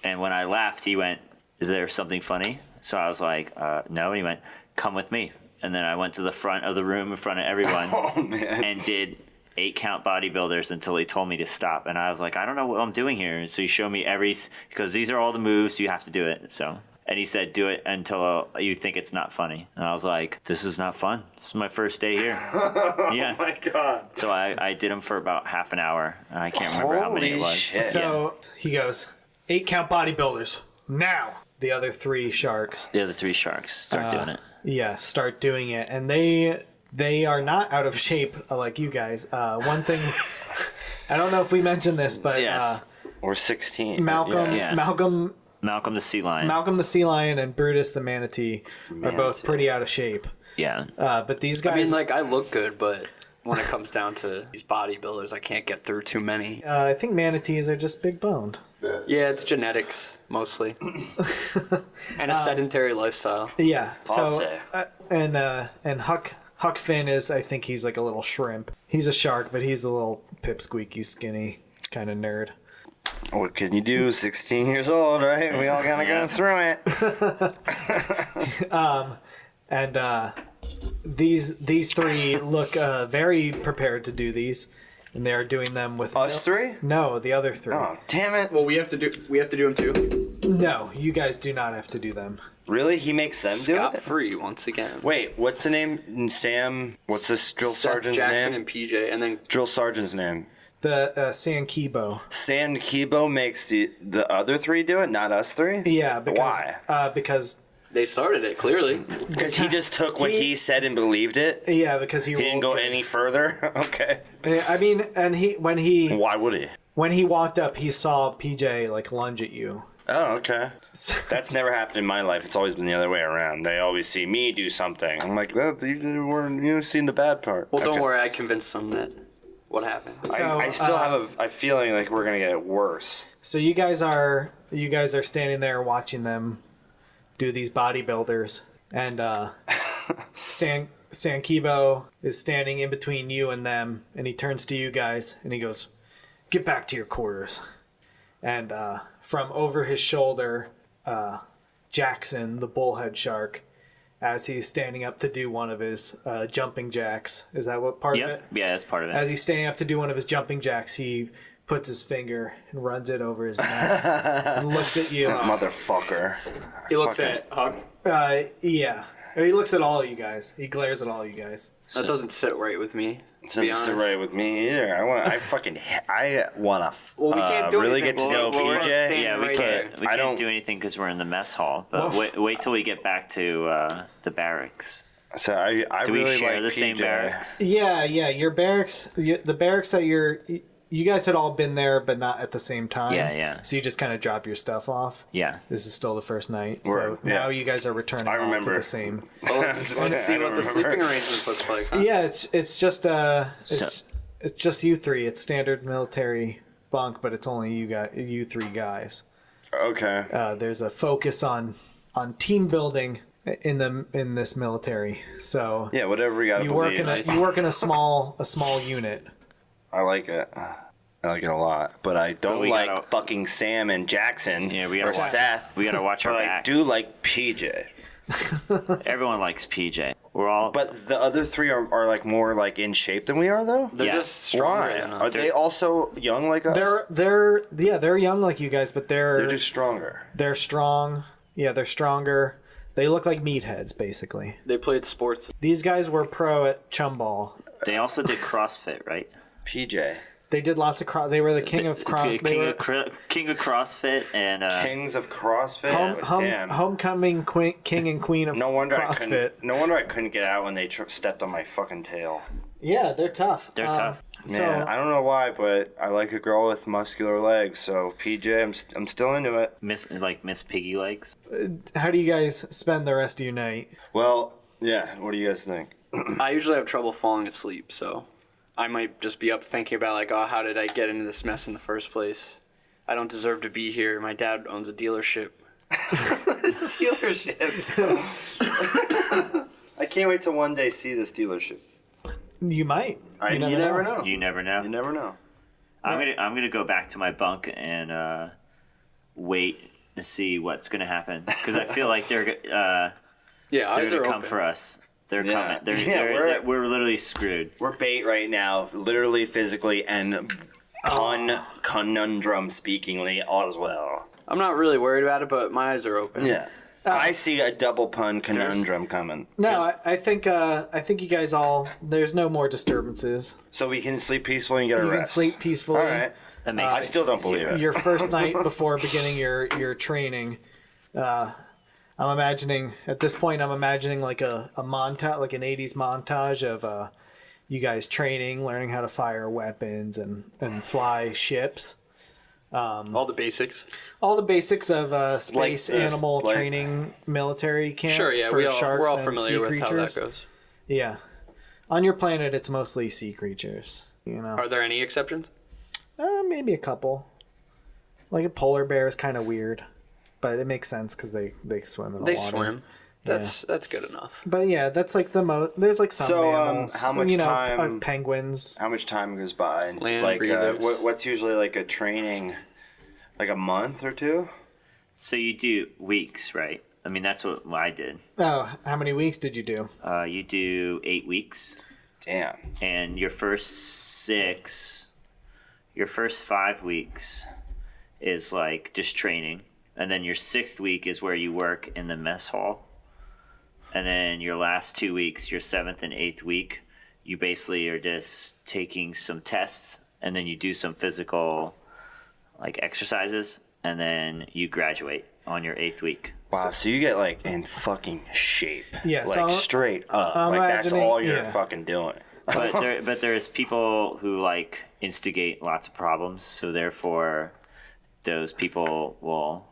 Speaker 5: And when I laughed, he went, "Is there something funny?" So I was like, "No." And he went, "Come with me." And then I went to the front of the room in front of everyone
Speaker 4: Oh man!
Speaker 5: and did 8 count bodybuilders until he told me to stop. And I was like, "I don't know what I'm doing here." And so he showed me because these are all the moves, you have to do it. So, and he said, "Do it until you think it's not funny." And I was like, "This is not fun. This is my first day here." Yeah.
Speaker 4: Oh my god!
Speaker 5: So I did them for about half an hour. And I can't remember how many it
Speaker 4: Holy
Speaker 5: was.
Speaker 4: shit.
Speaker 1: So he goes, 8 count bodybuilders now. The other 3 sharks,
Speaker 5: The other 3 sharks start doing it.
Speaker 1: yeah, start doing it, and they are not out of shape like you guys. One thing, I don't know if we mentioned this, but
Speaker 5: Yes.
Speaker 4: Or 16.
Speaker 1: Malcolm,
Speaker 5: Yeah.
Speaker 1: Malcolm
Speaker 5: Malcolm the Sea Lion.
Speaker 1: the sea lion and Brutus the manatee are both pretty out of shape.
Speaker 5: Yeah.
Speaker 1: But these
Speaker 3: I
Speaker 1: guys,
Speaker 3: mean, I look good, but when it comes down to these bodybuilders, I can't get through too many.
Speaker 1: I think manatees are just big boned.
Speaker 3: Yeah, it's genetics, mostly. And a sedentary lifestyle.
Speaker 1: Yeah. So
Speaker 4: I'll say.
Speaker 1: And Huck Fynn is, I think he's like a little shrimp. He's a shark, but he's a little pipsqueaky, skinny kind of nerd.
Speaker 4: What can you do? 16 years old, right? We all gotta go through it.
Speaker 1: And these 3 look very prepared to do these, and they are doing them with
Speaker 4: Us 3?
Speaker 1: No, the other 3.
Speaker 4: Oh, damn it.
Speaker 3: Well, we have to do them too.
Speaker 1: No, you guys do not have to do them.
Speaker 4: Really? He makes them do
Speaker 3: Scot
Speaker 4: it?
Speaker 3: free once again.
Speaker 4: Wait, what's the name? Sam? What's this drill
Speaker 3: Seth
Speaker 4: sergeant's
Speaker 3: Jackson
Speaker 4: name?
Speaker 3: and PJ, and then
Speaker 4: Drill sergeant's name.
Speaker 1: The San Kibo.
Speaker 4: San Kibo makes the other 3 do it, not us 3?
Speaker 1: Yeah, because
Speaker 4: Why?
Speaker 1: Because
Speaker 3: they started it clearly.
Speaker 4: Because he just took what he said and believed it?
Speaker 1: because
Speaker 4: He didn't go any further? Okay.
Speaker 1: I mean, and when
Speaker 4: Why would he?
Speaker 1: he walked up, he saw PJ like lunge at you.
Speaker 4: Oh, okay. That's never happened in my life. It's always been the other way around. They always see me do something. I'm like, well, you've seen the bad part.
Speaker 3: Well, don't
Speaker 4: Okay.
Speaker 3: worry, I convinced them that what happened.
Speaker 1: So,
Speaker 4: I still have a feeling like we're gonna get it worse.
Speaker 1: So you guys are standing there watching them do these bodybuilders, and San Kibo is standing in between you and them, and he turns to you guys and he goes, "Get back to your quarters." And from over his shoulder, Jackson, the bullhead shark, as he's standing up to do one of his jumping jacks. Is that what part of it?
Speaker 5: Yep. Yeah, that's part of it.
Speaker 1: As he's standing up to do one of his jumping jacks, he puts his finger and runs it over his neck and looks at you.
Speaker 4: Motherfucker.
Speaker 3: He looks
Speaker 4: Fucking-
Speaker 3: at Huck.
Speaker 1: Yeah. He looks at all you guys. He glares at all you guys.
Speaker 3: That doesn't sit right with me.
Speaker 4: It
Speaker 3: To be
Speaker 4: doesn't sit
Speaker 3: honest.
Speaker 4: right with me either. I wanna
Speaker 3: Well, we can't do
Speaker 4: really
Speaker 3: anything.
Speaker 4: get to know
Speaker 3: We're gonna
Speaker 4: PJ.
Speaker 3: stand
Speaker 5: Yeah, we
Speaker 3: right
Speaker 5: can't.
Speaker 3: there.
Speaker 5: We
Speaker 4: I
Speaker 5: can't
Speaker 4: don't-
Speaker 5: do anything because we're in the mess hall. But
Speaker 1: Well-
Speaker 5: wait till we get back to the barracks.
Speaker 4: So I
Speaker 5: Do we
Speaker 4: really
Speaker 5: share
Speaker 4: like
Speaker 5: the same
Speaker 4: PJ.
Speaker 5: barracks?
Speaker 1: Yeah. Your barracks, the barracks that you guys had all been there, but not at the same time.
Speaker 5: Yeah.
Speaker 1: So you just kind of drop your stuff off.
Speaker 5: Yeah.
Speaker 1: This is still the first night.
Speaker 4: Word,
Speaker 1: So now
Speaker 4: yeah.
Speaker 1: you guys are returning
Speaker 4: I
Speaker 1: all to
Speaker 4: remember.
Speaker 1: the same.
Speaker 3: Well, let's see
Speaker 4: I don't
Speaker 3: what the sleeping
Speaker 4: remember.
Speaker 3: arrangements looks like. Huh?
Speaker 1: Yeah, it's just it's just you 3. It's standard military bunk, but it's only you 3 guys.
Speaker 4: Okay.
Speaker 1: There's a focus on team building in this military. So
Speaker 4: Yeah, whatever we gotta
Speaker 1: you work
Speaker 4: believe.
Speaker 1: in a small unit.
Speaker 4: I like it. I like it a lot, but I don't
Speaker 5: we
Speaker 4: like
Speaker 5: gotta-
Speaker 4: fucking Sam and Jackson
Speaker 5: Yeah, we gotta
Speaker 4: or
Speaker 5: watch-
Speaker 4: Seth.
Speaker 5: We gotta watch our
Speaker 4: But I
Speaker 5: back.
Speaker 4: do like PJ.
Speaker 5: Everyone likes PJ. We're all.
Speaker 4: But the other three are like more like in shape than we are, though.
Speaker 3: They're
Speaker 5: Yeah.
Speaker 3: just stronger
Speaker 4: Why?
Speaker 3: than
Speaker 4: Are
Speaker 3: us.
Speaker 4: they also young like us?
Speaker 1: They're young like you guys, but
Speaker 4: They're just stronger.
Speaker 1: they're strong. Yeah, they're stronger. They look like meatheads, basically.
Speaker 3: They played sports.
Speaker 1: These guys were pro at chumball.
Speaker 5: They also did CrossFit, right?
Speaker 4: PJ.
Speaker 1: They did lots of cross. They were the king of cross.
Speaker 5: King of CrossFit and
Speaker 4: Kings of CrossFit. Damn.
Speaker 1: Homecoming king and queen of
Speaker 4: No wonder
Speaker 1: CrossFit.
Speaker 4: I couldn't get out when they stepped on my fucking tail.
Speaker 1: Yeah, they're tough.
Speaker 5: They're tough.
Speaker 1: So
Speaker 4: Man, I don't know why, but I like a girl with muscular legs. So PJ, I'm still into it.
Speaker 5: Miss Piggy Legs.
Speaker 1: how do you guys spend the rest of your night?
Speaker 4: Well, yeah. What do you guys think?
Speaker 3: I usually have trouble falling asleep, so I might just be up thinking about like, oh, how did I get into this mess in the first place? I don't deserve to be here. My dad owns a dealership.
Speaker 4: This dealership. I can't wait to one day see this dealership.
Speaker 1: You might.
Speaker 4: You never know.
Speaker 5: You never know.
Speaker 4: You never know.
Speaker 5: I'm gonna go back to my bunk and wait to see what's gonna happen because I feel like they're
Speaker 3: Yeah, eyes
Speaker 5: gonna
Speaker 3: are
Speaker 5: come
Speaker 3: open.
Speaker 5: for us. They're
Speaker 4: Yeah.
Speaker 5: coming.
Speaker 4: Yeah,
Speaker 5: We're literally screwed.
Speaker 4: We're bait right now, literally, physically, and conundrum speakingly as well.
Speaker 3: I'm not really worried about it, but my eyes are open.
Speaker 4: Yeah. I see a double pun conundrum coming.
Speaker 1: No, I think you guys all. There's no more disturbances.
Speaker 4: So we can sleep peacefully and get a
Speaker 1: You can
Speaker 4: rest.
Speaker 1: sleep peacefully.
Speaker 4: All right.
Speaker 5: That makes
Speaker 4: I
Speaker 5: sense.
Speaker 4: still don't believe it.
Speaker 1: Your first night before beginning your training. I'm imagining at this point. I'm imagining like a montage, like an '80s montage of you guys training, learning how to fire weapons and fly ships.
Speaker 3: All the basics.
Speaker 1: All the basics of space
Speaker 4: Like this,
Speaker 1: animal
Speaker 4: like-
Speaker 1: training military camp.
Speaker 3: Sure, yeah,
Speaker 1: for
Speaker 3: we're
Speaker 1: sharks
Speaker 3: all
Speaker 1: and
Speaker 3: familiar
Speaker 1: sea
Speaker 3: with
Speaker 1: creatures.
Speaker 3: how that goes.
Speaker 1: Yeah, on your planet, it's mostly sea creatures. You know,
Speaker 3: Are there any exceptions?
Speaker 1: maybe a couple. Like a polar bear is kind of weird, but it makes sense because they swim in the
Speaker 3: They
Speaker 1: water.
Speaker 3: swim. That's good enough.
Speaker 1: But yeah, that's like the most. There's like some
Speaker 4: So,
Speaker 1: mammals.
Speaker 4: how much time-
Speaker 1: penguins.
Speaker 4: How much time goes by? And
Speaker 3: Land
Speaker 4: like,
Speaker 3: breathers.
Speaker 4: what's usually like a training, like a month or two?
Speaker 5: So you do weeks, right? I mean, that's what I did.
Speaker 1: Oh, how many weeks did you do?
Speaker 5: You do 8 weeks,
Speaker 4: Damn.
Speaker 5: and your first 5 weeks is like just training, and then your 6th week is where you work in the mess hall, and then your last 2 weeks, your 7th and 8th week, you basically are just taking some tests, and then you do some physical like exercises, and then you graduate on your 8th week.
Speaker 4: Wow. So you get like in fucking shape.
Speaker 1: Yeah,
Speaker 4: Like
Speaker 1: so
Speaker 4: straight up.
Speaker 1: I'm
Speaker 4: Like that's
Speaker 1: imagining-
Speaker 4: all you're
Speaker 1: yeah.
Speaker 4: fucking doing.
Speaker 5: But there's people who like instigate lots of problems, so therefore those people will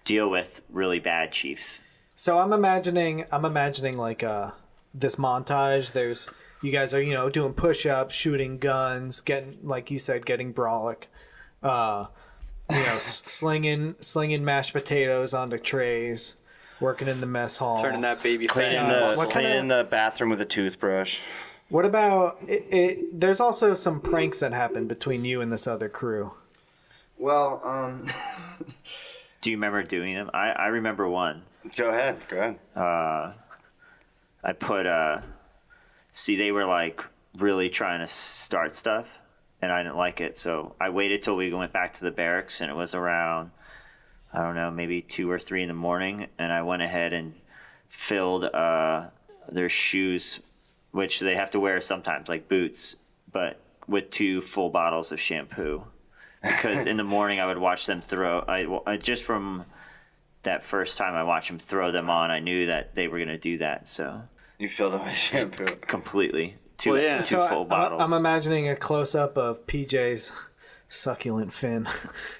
Speaker 5: deal with really bad chiefs.
Speaker 1: So I'm imagining like this montage. There's you guys are doing push-ups, shooting guns, getting like you said, getting brolic, slinging mashed potatoes onto trays, working in the mess hall.
Speaker 3: Turning that baby
Speaker 4: Cleaning
Speaker 3: fat
Speaker 4: the
Speaker 3: muscle.
Speaker 4: cleaning the bathroom with a toothbrush.
Speaker 1: What about it? There's also some pranks that happen between you and this other crew.
Speaker 4: Well,
Speaker 5: Do you remember doing them? I remember one.
Speaker 4: go ahead.
Speaker 5: I put see, they were like really trying to start stuff, and I didn't like it, so I waited till we went back to the barracks, and it was around, I don't know, maybe 2 or 3 in the morning, and I went ahead and filled their shoes, which they have to wear sometimes, like boots, but with 2 full bottles of shampoo. Because in the morning I would watch them throw, I just from that first time I watched them throw them on, I knew that they were going to do that, so
Speaker 4: You filled it with shampoo.
Speaker 5: completely. Two
Speaker 3: Well, yeah.
Speaker 5: two
Speaker 1: So
Speaker 5: full bottles.
Speaker 1: I'm imagining a close-up of PJ's succulent fin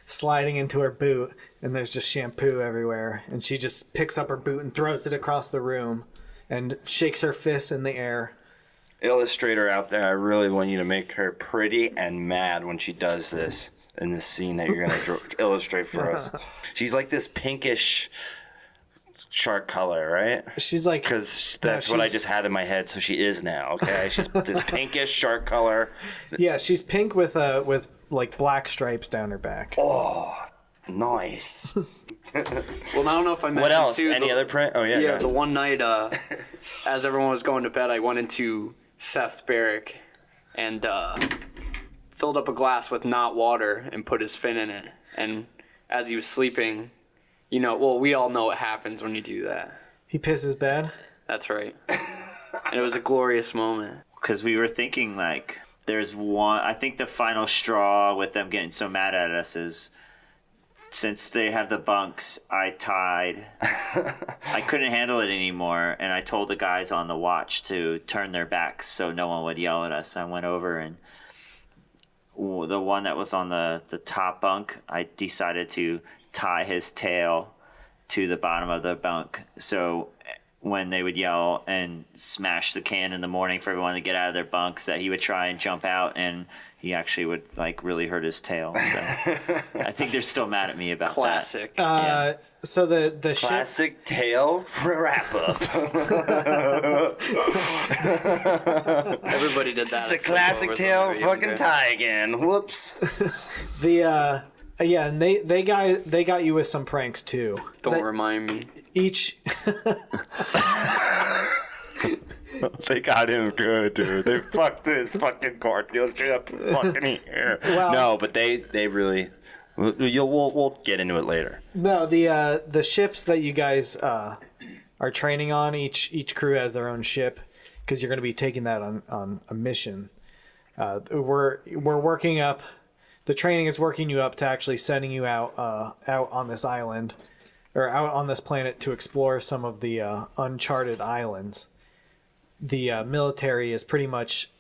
Speaker 1: sliding into her boot, and there's just shampoo everywhere, and she just picks up her boot and throws it across the room and shakes her fist in the air.
Speaker 4: Illustrator out there, I really want you to make her pretty and mad when she does this in this scene that you're going to illustrate for us. She's like this pinkish shark color, right?
Speaker 1: She's like,
Speaker 4: Because that's what I just had in my head. So she is now. Okay, she's this pinkish shark color.
Speaker 1: yeah, she's pink with like black stripes down her back.
Speaker 4: Oh, nice.
Speaker 3: Well, I don't know if I mentioned
Speaker 4: What else?
Speaker 3: too.
Speaker 4: Any other print? Oh yeah.
Speaker 3: Yeah, the one night, as everyone was going to bed, I went into Seth's barrack and filled up a glass with not water and put his fin in it. And as he was sleeping, we all know what happens when you do that.
Speaker 1: He pisses bad.
Speaker 3: That's right. And it was a glorious moment.
Speaker 5: Because we were thinking, like, there's one... I think the final straw with them getting so mad at us is... Since they have the bunks, I tied. I couldn't handle it anymore, and I told the guys on the watch to turn their backs so no one would yell at us. I went over, and the one that was on the top bunk, I decided to tie his tail to the bottom of the bunk. So when they would yell and smash the can in the morning for everyone to get out of their bunks, that he would try and jump out, and he actually would like really hurt his tail. So I think they're still mad at me about
Speaker 3: Classic.
Speaker 5: that.
Speaker 1: So the ship.
Speaker 4: Classic tail wrap up.
Speaker 3: Everybody did that.
Speaker 4: Just a classic tail fucking tie again. Whoops.
Speaker 1: And they got you with some pranks too.
Speaker 3: Don't remind me.
Speaker 1: Each
Speaker 4: They got him good, dude. They fucked this fucking cornfield ship fucking here.
Speaker 1: Well,
Speaker 4: no, but they really. We'll get into it later.
Speaker 1: no, the ships that you guys are training on, each crew has their own ship because you're going to be taking that on a mission. We're working up. The training is working you up to actually sending you out on this island or out on this planet to explore some of the uncharted islands. The military is pretty much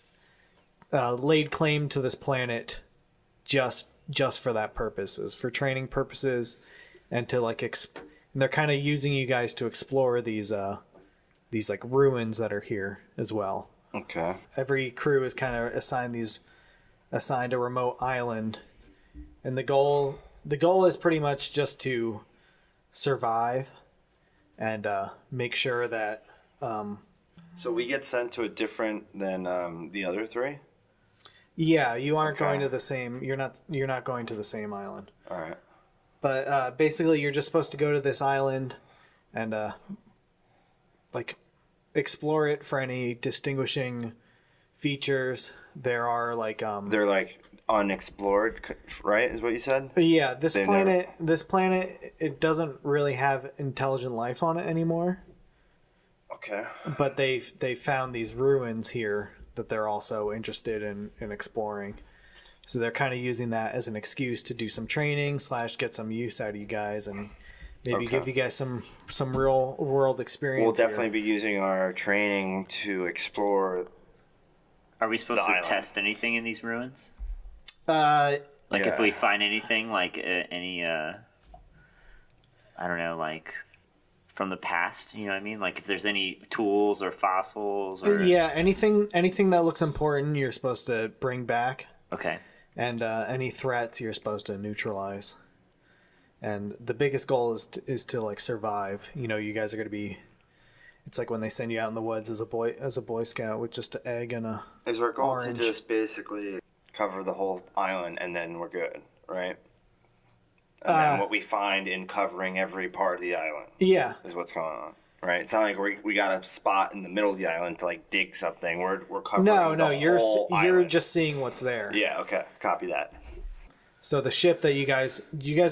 Speaker 1: laid claim to this planet just for that purposes, for training purposes, and to like and they're kind of using you guys to explore these like ruins that are here as well.
Speaker 4: Okay.
Speaker 1: Every crew is kind of assigned a remote island, and the goal is pretty much just to survive and make sure that
Speaker 4: So we get sent to a different than the other three?
Speaker 1: yeah, you aren't
Speaker 4: Okay.
Speaker 1: going to the same you're not going to the same island.
Speaker 4: All right.
Speaker 1: But basically you're just supposed to go to this island and like explore it for any distinguishing features. There are like
Speaker 4: They're like unexplored, right? Is what you said?
Speaker 1: yeah, this
Speaker 4: They
Speaker 1: planet it doesn't really have intelligent life on it anymore.
Speaker 4: Okay.
Speaker 1: But they found these ruins here that they're also interested in exploring. So they're kind of using that as an excuse to do some training / get some use out of you guys and maybe
Speaker 4: Okay.
Speaker 1: give you guys some real world experience.
Speaker 4: We'll
Speaker 1: here.
Speaker 4: definitely be using our training to explore.
Speaker 5: Are we supposed
Speaker 4: The
Speaker 5: to
Speaker 4: island.
Speaker 5: test anything in these ruins?
Speaker 1: Uh,
Speaker 5: Like if
Speaker 4: Yeah.
Speaker 5: we find anything, like any, I don't know, like from the past, you know what I mean? Like if there's any tools or fossils or...
Speaker 1: yeah, anything that looks important, you're supposed to bring back,
Speaker 5: Okay.
Speaker 1: and any threats you're supposed to neutralize. And the biggest goal is to like survive. You know, you guys are gonna be. It's like when they send you out in the woods as a boy scout with just an egg and a.
Speaker 4: Is our goal
Speaker 1: Orange.
Speaker 4: to just basically cover the whole island and then we're good, right? And then what we find in covering every part of the island
Speaker 1: Yeah,
Speaker 4: is what's going on, right? It's not like we got a spot in the middle of the island to like dig something. We're covering
Speaker 1: no,
Speaker 4: the
Speaker 1: you're
Speaker 4: whole
Speaker 1: you're
Speaker 4: island.
Speaker 1: just seeing what's there.
Speaker 4: Yeah, okay. Copy that.
Speaker 1: So the ship that you guys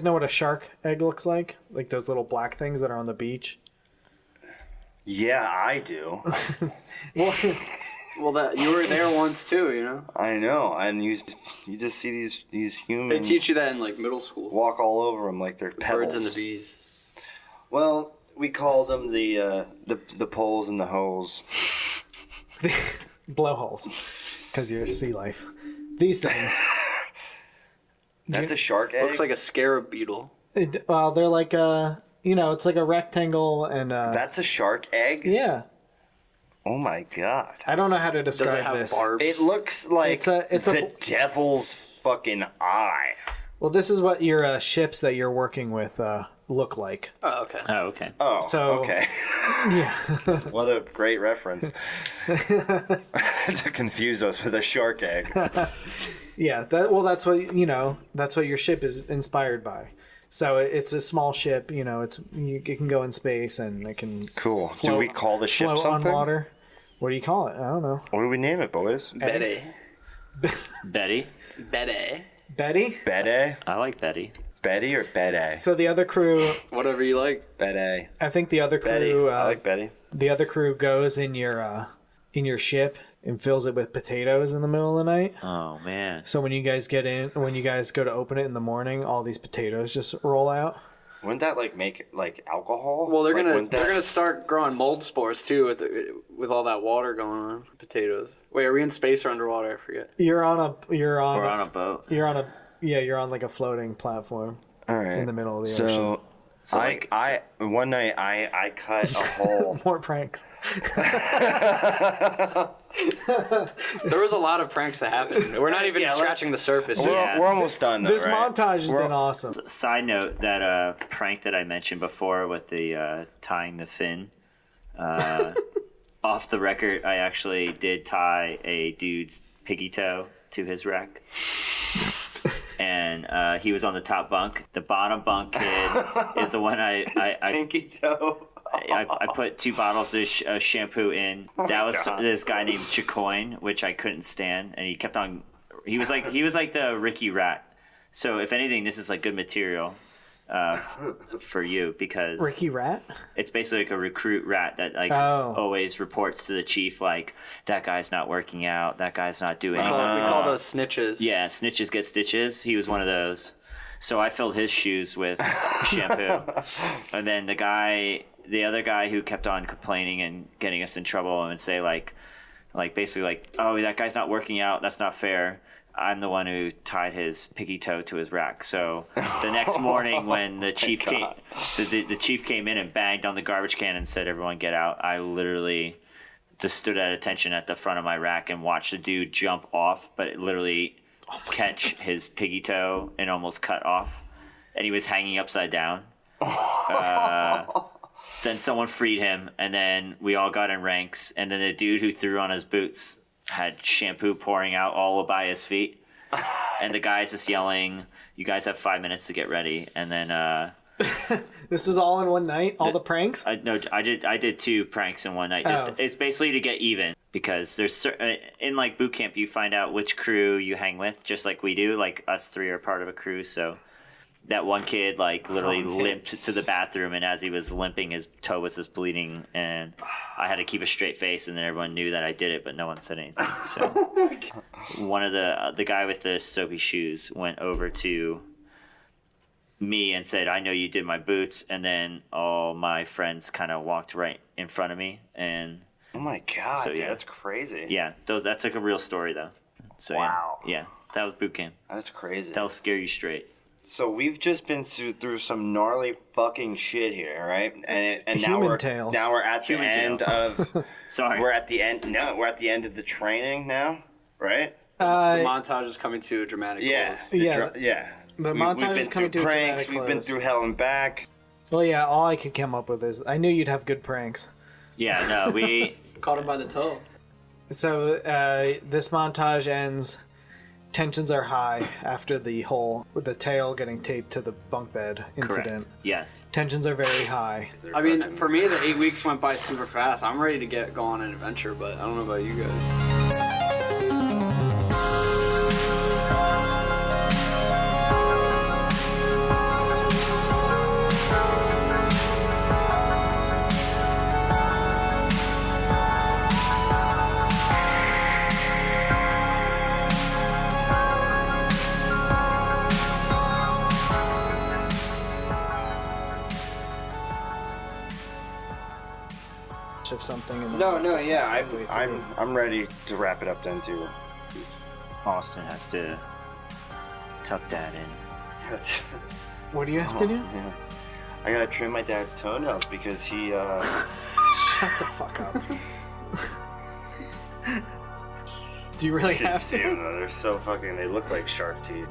Speaker 1: know what a shark egg looks like? Like those little black things that are on the beach.
Speaker 4: Yeah, I do.
Speaker 3: Well, that you were there once too, you know.
Speaker 4: I know. And you just see these humans
Speaker 3: They teach you that in like middle school.
Speaker 4: walk all over them like they're pebbles.
Speaker 3: Birds and the bees.
Speaker 4: Well, we called them the poles and the holes.
Speaker 1: Blowholes, because you're sea life. These things.
Speaker 4: That's a shark egg?
Speaker 3: Looks like a scarab beetle.
Speaker 1: Well, they're like it's like a rectangle and
Speaker 4: That's a shark egg?
Speaker 1: yeah.
Speaker 4: Oh my god.
Speaker 1: I don't know how to
Speaker 3: Does
Speaker 1: describe
Speaker 3: it have
Speaker 1: this.
Speaker 3: barbs?
Speaker 4: It looks like
Speaker 1: It's a-
Speaker 4: the devil's fucking eye.
Speaker 1: Well, this is what your ships that you're working with look like.
Speaker 3: Oh, okay.
Speaker 5: Oh, okay.
Speaker 4: Oh,
Speaker 1: So-
Speaker 4: okay.
Speaker 1: Yeah.
Speaker 4: What a great reference. To confuse us with a shark egg.
Speaker 1: Yeah. That's what your ship is inspired by. So it's a small ship. You know, it can go in space and it can.
Speaker 4: Cool. Do
Speaker 1: float-
Speaker 4: we call the ship
Speaker 1: float
Speaker 4: something?
Speaker 1: on water. What do you call it? I don't know.
Speaker 4: What do we name it, boys?
Speaker 3: Betty.
Speaker 5: Betty.
Speaker 3: Betty.
Speaker 1: Betty.
Speaker 4: Betty?
Speaker 5: I like Betty.
Speaker 4: Betty or Betty?
Speaker 1: So the other crew,
Speaker 3: Whatever you like.
Speaker 4: Betty.
Speaker 1: I think the other
Speaker 4: Betty.
Speaker 1: crew,
Speaker 4: I like Betty.
Speaker 1: the other crew goes in your ship and fills it with potatoes in the middle of the night.
Speaker 5: Oh man.
Speaker 1: So when you guys go to open it in the morning, all these potatoes just roll out.
Speaker 4: Wouldn't that like make like alcohol?
Speaker 3: Well, they're
Speaker 4: Like,
Speaker 3: gonna
Speaker 4: wouldn't that-
Speaker 3: they're gonna start growing mold spores too with all that water going on. Potatoes. Wait, are we in space or underwater? I forget.
Speaker 1: You're on
Speaker 5: We're on a boat.
Speaker 1: you're on like a floating platform
Speaker 4: All right.
Speaker 1: in the middle of the ocean.
Speaker 5: So, like,
Speaker 4: I one night I cut a hole.
Speaker 1: More pranks.
Speaker 3: There was a lot of pranks that happened. We're not even
Speaker 4: Yeah,
Speaker 3: scratching the surface.
Speaker 4: We're,
Speaker 3: Just,
Speaker 4: we're almost done though,
Speaker 1: This
Speaker 4: right?
Speaker 1: montage has been awesome.
Speaker 5: Side note, that prank that I mentioned before with the tying the fin. Off the record, I actually did tie a dude's piggy toe to his wreck. And he was on the top bunk. The bottom bunk kid is the one I
Speaker 4: Pinky toe.
Speaker 5: I put 2 bottles of shampoo in. That was
Speaker 4: God.
Speaker 5: this guy named Chicoine, which I couldn't stand, and he kept on. He was like the Ricky Rat. So if anything, this is like good material for you because
Speaker 1: Ricky Rat?
Speaker 5: it's basically like a recruit rat that like
Speaker 1: Oh.
Speaker 5: always reports to the chief like that guy's not working out, that guy's not doing.
Speaker 3: we call those snitches.
Speaker 5: Yeah, snitches get stitches. He was one of those. So I filled his shoes with shampoo. And then the other guy who kept on complaining and getting us in trouble and would say like basically like, oh, that guy's not working out. That's not fair. I'm the one who tied his piggy toe to his rack. So the next morning when the chief came, the chief came in and banged on the garbage can and said, everyone get out. I literally just stood at attention at the front of my rack and watched the dude jump off, but it literally catch his piggy toe and almost cut off. And he was hanging upside down. Then someone freed him, and then we all got in ranks. And then the dude who threw on his boots had shampoo pouring out all by his feet. And the guy's just yelling, you guys have 5 minutes to get ready. And then
Speaker 1: This was all in one night? All the pranks?
Speaker 5: I did 2 pranks in one night. Just
Speaker 1: Oh.
Speaker 5: It's basically to get even, because there's in like boot camp you find out which crew you hang with, just like we do. Like us 3 are part of a crew, so that one kid like literally limped to the bathroom, and as he was limping, his toe was just bleeding, and I had to keep a straight face, and then everyone knew that I did it, but no one said anything. So one of the guy with the soapy shoes went over to me and said, I know you did my boots, and then all my friends kind of walked right in front of me, and
Speaker 4: Oh my god,
Speaker 5: So,
Speaker 4: dude,
Speaker 5: yeah.
Speaker 4: that's crazy.
Speaker 5: yeah, that's like a real story though. So
Speaker 4: Wow.
Speaker 5: yeah, that was boot camp.
Speaker 4: That's crazy.
Speaker 5: That'll scare you straight.
Speaker 4: So we've just been through some gnarly fucking shit here, right? And now
Speaker 1: Human
Speaker 4: we're
Speaker 1: tales.
Speaker 4: now we're at the
Speaker 5: Human
Speaker 4: end
Speaker 5: tales.
Speaker 4: of
Speaker 5: Sorry.
Speaker 4: we're at the end. No, we're at the end of the training now, right?
Speaker 3: The montage is coming to a dramatic
Speaker 4: Yeah,
Speaker 3: close.
Speaker 1: Yeah. The
Speaker 4: We've
Speaker 1: montage
Speaker 4: been
Speaker 1: is coming
Speaker 4: through
Speaker 1: to a
Speaker 4: pranks.
Speaker 1: dramatic
Speaker 4: We've been
Speaker 1: close.
Speaker 4: through hell and back.
Speaker 1: Well, yeah, all I could come up with is I knew you'd have good pranks.
Speaker 5: Yeah, no, we
Speaker 3: Caught him by the toe.
Speaker 1: So this montage ends. Tensions are high after the tail getting taped to the bunk bed incident.
Speaker 5: correct. Yes.
Speaker 1: Tensions are very high.
Speaker 3: I mean, for me, the 8 weeks went by super fast. I'm ready to go on an adventure, but I don't know about you guys.
Speaker 1: If something. And
Speaker 4: No,
Speaker 1: just
Speaker 4: yeah,
Speaker 1: halfway through.
Speaker 4: I'm ready to wrap it up then too.
Speaker 5: Austin has to tuck that in.
Speaker 1: What do you have to do?
Speaker 4: Yeah. I gotta trim my dad's toenails because he
Speaker 1: Shut the fuck up. Do you really
Speaker 4: should
Speaker 1: have
Speaker 4: see
Speaker 1: to?
Speaker 4: them though. They're so fucking. They look like shark teeth.